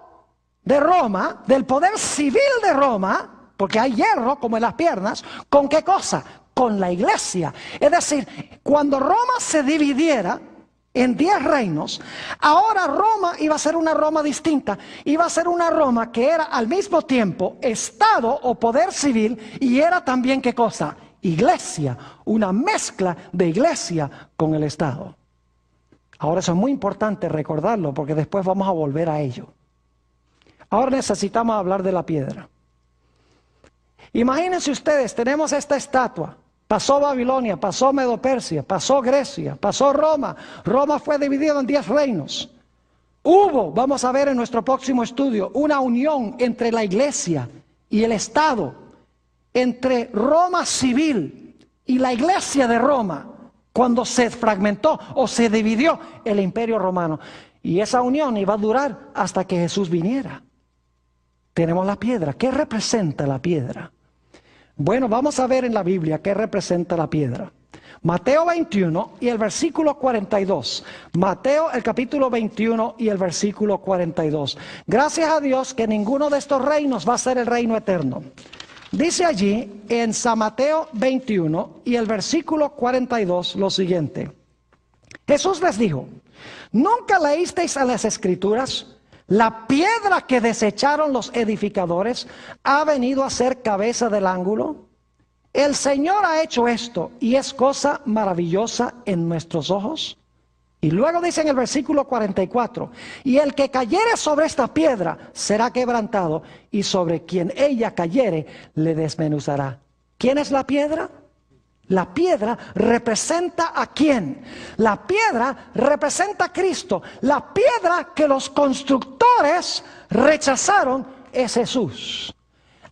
de Roma, del poder civil de Roma, porque hay hierro como en las piernas, ¿con qué cosa? con la iglesia. Es decir, cuando Roma se dividiera en 10 reinos, ahora Roma iba a ser una Roma distinta. Iba a ser una Roma que era al mismo tiempo Estado o poder civil, y era también, ¿qué cosa? Iglesia, una mezcla de iglesia con el Estado. Ahora eso es muy importante recordarlo, porque después vamos a volver a ello. Ahora necesitamos hablar de la piedra. Imagínense ustedes, tenemos esta estatua. Pasó Babilonia, pasó Medo-Persia, pasó Grecia, pasó Roma. Roma fue dividido en 10 reinos. Hubo, vamos a ver en nuestro próximo estudio, una unión entre la iglesia y el Estado, entre Roma civil y la iglesia de Roma, cuando se fragmentó o se dividió el imperio romano. Y esa unión iba a durar hasta que Jesús viniera. Tenemos la piedra. ¿Qué representa la piedra? Bueno, vamos a ver en la Biblia qué representa la piedra. Mateo 21 y el versículo 42. Mateo el capítulo 21 y el versículo 42. Gracias a Dios que ninguno de estos reinos va a ser el reino eterno. Dice allí en San Mateo 21 y el versículo 42 lo siguiente. Jesús les dijo: ¿nunca leísteis en las Escrituras? La piedra que desecharon los edificadores ha venido a ser cabeza del ángulo. El Señor ha hecho esto y es cosa maravillosa en nuestros ojos. Y luego dice en el versículo 44, y el que cayere sobre esta piedra será quebrantado, y sobre quien ella cayere le desmenuzará. ¿Quién es la piedra? La piedra representa ¿a quién? La piedra representa a Cristo. La piedra que los constructores rechazaron es Jesús.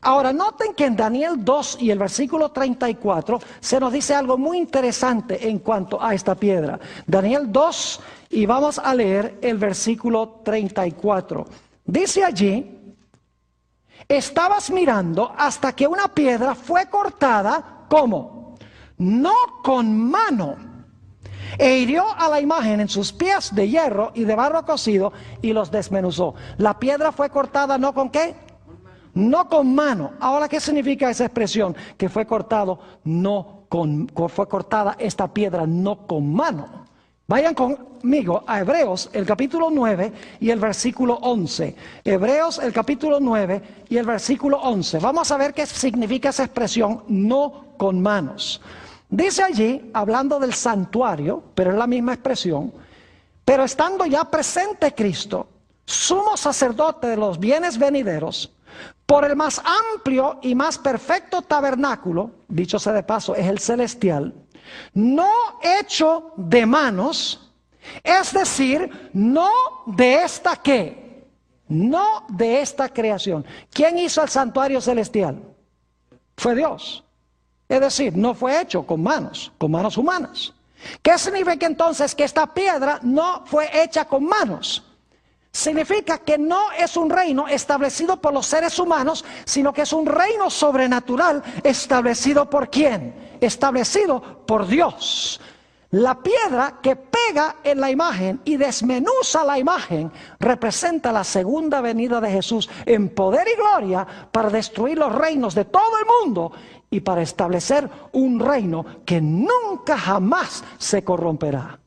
Ahora noten que en Daniel 2 y el versículo 34 se nos dice algo muy interesante en cuanto a esta piedra. Daniel 2 y vamos a leer el versículo 34. Dice allí: estabas mirando hasta que una piedra fue cortada, ¿cómo? No con mano, e hirió a la imagen en sus pies de hierro y de barro cocido y los desmenuzó. La piedra fue cortada, ¿no con qué? No con mano. Ahora, ¿qué significa esa expresión? Que fue cortado fue cortada esta piedra no con mano. Vayan conmigo a Hebreos el capítulo 9 y el versículo 11. Hebreos el capítulo 9 y el versículo 11. Vamos a ver qué significa esa expresión no con manos. Dice allí, hablando del santuario, pero es la misma expresión: pero estando ya presente Cristo, sumo sacerdote de los bienes venideros, por el más amplio y más perfecto tabernáculo, dicho sea de paso, es el celestial, no hecho de manos, es decir, no de esta ¿qué? No de esta creación. ¿Quién hizo el santuario celestial? Fue Dios. Es decir, no fue hecho con manos humanas. ¿Qué significa entonces que esta piedra no fue hecha con manos? Significa que no es un reino establecido por los seres humanos, sino que es un reino sobrenatural establecido ¿por quién? Establecido por Dios. La piedra que pega en la imagen y desmenuza la imagen representa la segunda venida de Jesús en poder y gloria para destruir los reinos de todo el mundo y para establecer un reino que nunca jamás se corromperá.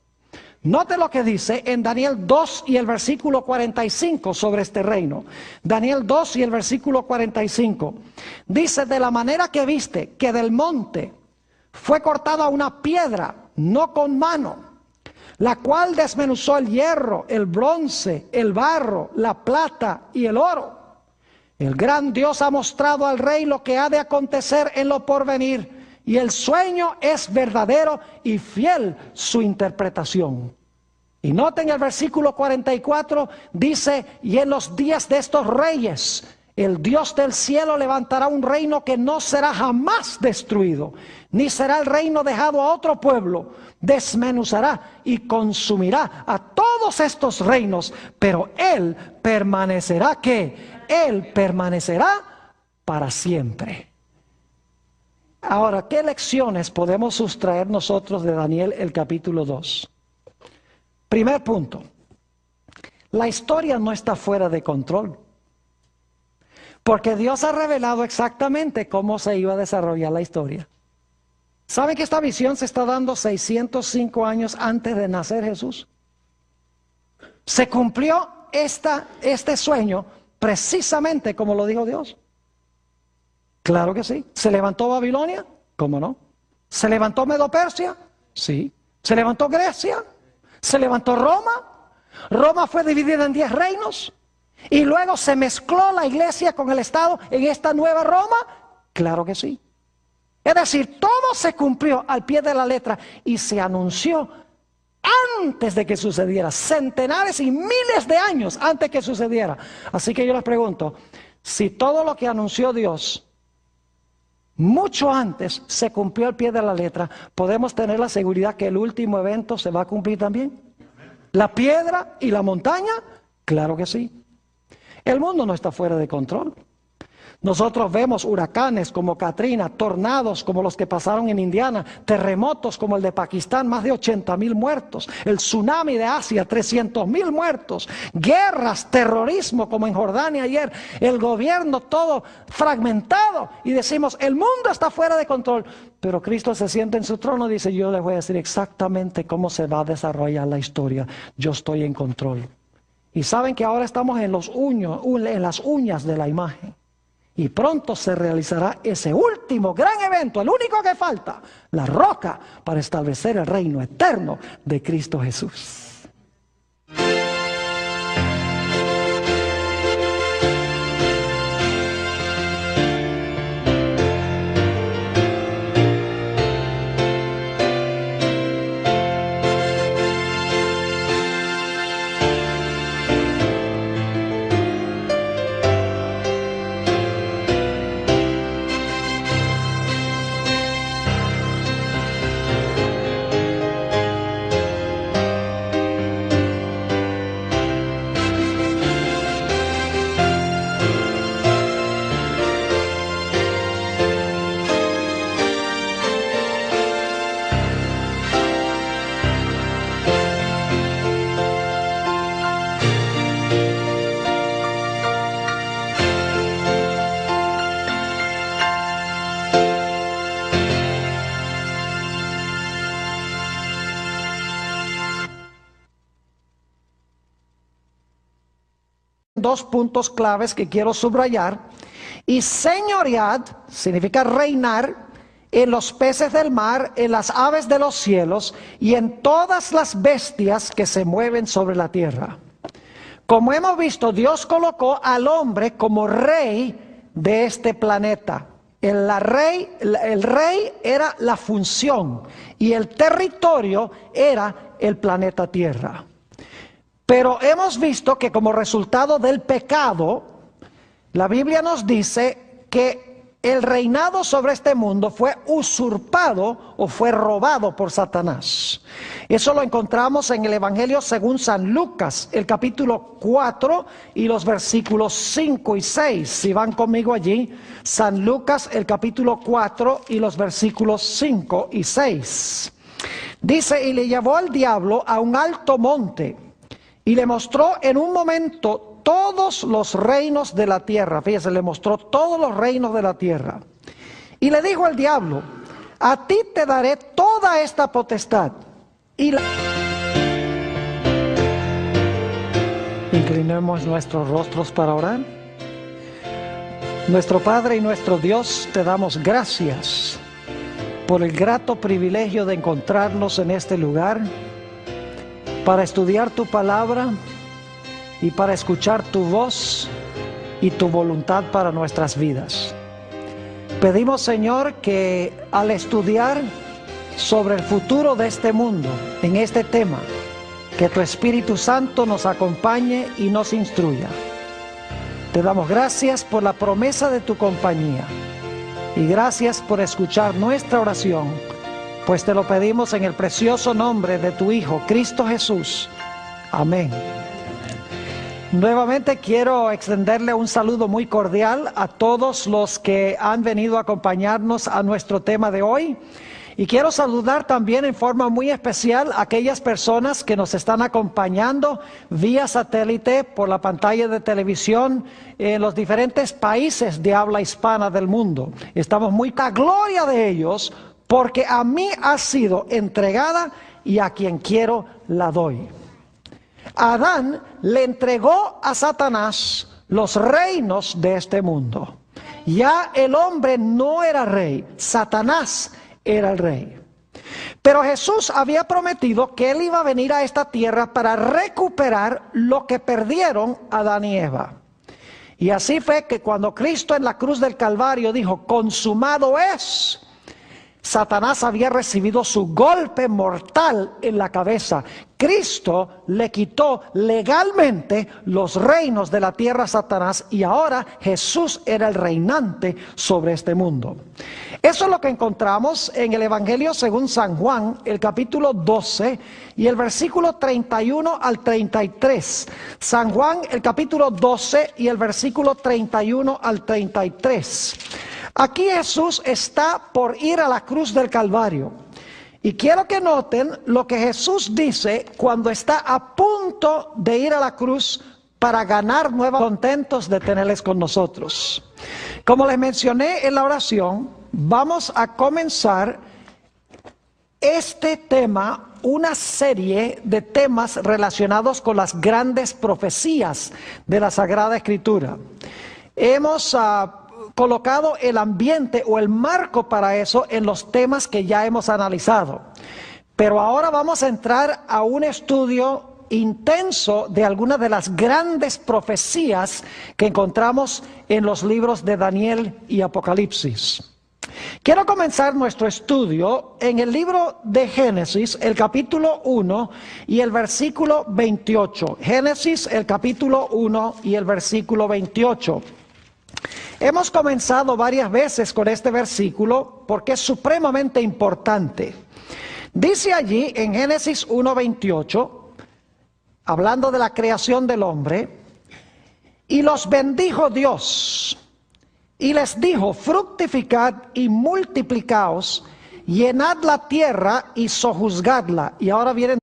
Note lo que dice en Daniel 2 y el versículo 45 sobre este reino. Daniel 2 y el versículo 45. Dice: de la manera que viste que del monte fue cortada una piedra, no con mano, la cual desmenuzó el hierro, el bronce, el barro, la plata y el oro. El gran Dios ha mostrado al rey lo que ha de acontecer en lo porvenir, y el sueño es verdadero y fiel su interpretación. Y noten el versículo 44, dice: y en los días de estos reyes, el Dios del cielo levantará un reino que no será jamás destruido, ni será el reino dejado a otro pueblo. Desmenuzará y consumirá a todos estos reinos, pero Él permanecerá, ¿qué? Él permanecerá para siempre. Ahora, ¿qué lecciones podemos sustraer nosotros de Daniel el capítulo 2? Primer punto: la historia no está fuera de control, porque Dios ha revelado exactamente cómo se iba a desarrollar la historia. ¿Saben que esta visión se está dando 605 años antes de nacer Jesús? Se cumplió este sueño precisamente como lo dijo Dios. Claro que sí. ¿Se levantó Babilonia? ¿Cómo no? ¿Se levantó Medo-Persia? Sí. ¿Se levantó Grecia? ¿Se levantó Roma? Roma fue dividida en 10 reinos y luego se mezcló la iglesia con el Estado en esta nueva Roma. Claro que sí. Es decir, todo se cumplió al pie de la letra y se anunció antes de que sucediera, centenares y miles de años antes que sucediera. Así que yo les pregunto, si todo lo que anunció Dios mucho antes se cumplió al pie de la letra, ¿podemos tener la seguridad que el último evento se va a cumplir también? ¿La piedra y la montaña? Claro que sí. El mundo no está fuera de control. Nosotros vemos huracanes como Katrina, tornados como los que pasaron en Indiana, terremotos como el de Pakistán, más de 80,000 muertos, el tsunami de Asia, 300,000 muertos, guerras, terrorismo como en Jordania ayer, el gobierno todo fragmentado y decimos, el mundo está fuera de control. Pero Cristo se sienta en su trono y dice, yo les voy a decir exactamente cómo se va a desarrollar la historia, yo estoy en control. Y saben que ahora estamos en las uñas de la imagen. Y pronto se realizará ese último gran evento, el único que falta, la roca para establecer el reino eterno de Cristo Jesús. Dos puntos claves que quiero subrayar. Y señoread significa reinar en los peces del mar, en las aves de los cielos y en todas las bestias que se mueven sobre la tierra. Como hemos visto, Dios colocó al hombre como rey de este planeta. El rey era la función y el territorio era el planeta Tierra. Pero hemos visto que como resultado del pecado, la Biblia nos dice que el reinado sobre este mundo fue usurpado o fue robado por Satanás. Eso lo encontramos en el Evangelio según San Lucas, el capítulo 4 y los versículos 5 y 6. Si van conmigo allí, San Lucas, el capítulo 4 y los versículos 5 y 6. Dice, y le llevó al diablo a un alto monte, y le mostró en un momento todos los reinos de la tierra. Fíjese, le mostró todos los reinos de la tierra. Y le dijo al diablo, a ti te daré toda esta potestad. Inclinemos nuestros rostros para orar. Nuestro Padre y nuestro Dios, te damos gracias por el grato privilegio de encontrarnos en este lugar, para estudiar tu palabra y para escuchar tu voz y tu voluntad para nuestras vidas. Pedimos, Señor, que al estudiar sobre el futuro de este mundo, en este tema, que tu Espíritu Santo nos acompañe y nos instruya. Te damos gracias por la promesa de tu compañía y gracias por escuchar nuestra oración, pues te lo pedimos en el precioso nombre de tu Hijo, Cristo Jesús. Amén. Nuevamente quiero extenderle un saludo muy cordial a todos los que han venido a acompañarnos a nuestro tema de hoy. Y quiero saludar también en forma muy especial a aquellas personas que nos están acompañando vía satélite por la pantalla de televisión en los diferentes países de habla hispana del mundo. Estamos muy a gloria de ellos. porque a mí ha sido entregada y a quien quiero la doy. Adán le entregó a Satanás los reinos de este mundo. Ya el hombre no era rey, Satanás era el rey. Pero Jesús había prometido que Él iba a venir a esta tierra para recuperar lo que perdieron Adán y Eva. Y así fue que cuando Cristo en la cruz del Calvario dijo, consumado es, Satanás había recibido su golpe mortal en la cabeza. Cristo le quitó legalmente los reinos de la tierra a Satanás y ahora Jesús era el reinante sobre este mundo. Eso es lo que encontramos en el Evangelio según San Juan, el capítulo 12 y el versículo 31 al 33. San Juan, el capítulo 12 y el versículo 31 al 33. Aquí Jesús está por ir a la cruz del Calvario. Y quiero que noten lo que Jesús dice cuando está a punto de ir a la cruz para ganar nuevos contentos de tenerles con nosotros. Como les mencioné en la oración, vamos a comenzar este tema, una serie de temas relacionados con las grandes profecías de la Sagrada Escritura. Hemos colocado el ambiente o el marco para eso en los temas que ya hemos analizado. Pero ahora vamos a entrar a un estudio intenso de algunas de las grandes profecías que encontramos en los libros de Daniel y Apocalipsis. Quiero comenzar nuestro estudio en el libro de Génesis, el capítulo 1 y el versículo 28. Génesis, el capítulo 1 y el versículo 28. Hemos comenzado varias veces con este versículo porque es supremamente importante. Dice allí en Génesis 1:28, hablando de la creación del hombre, y los bendijo Dios, y les dijo, fructificad y multiplicaos, llenad la tierra y sojuzgadla. Y ahora vienen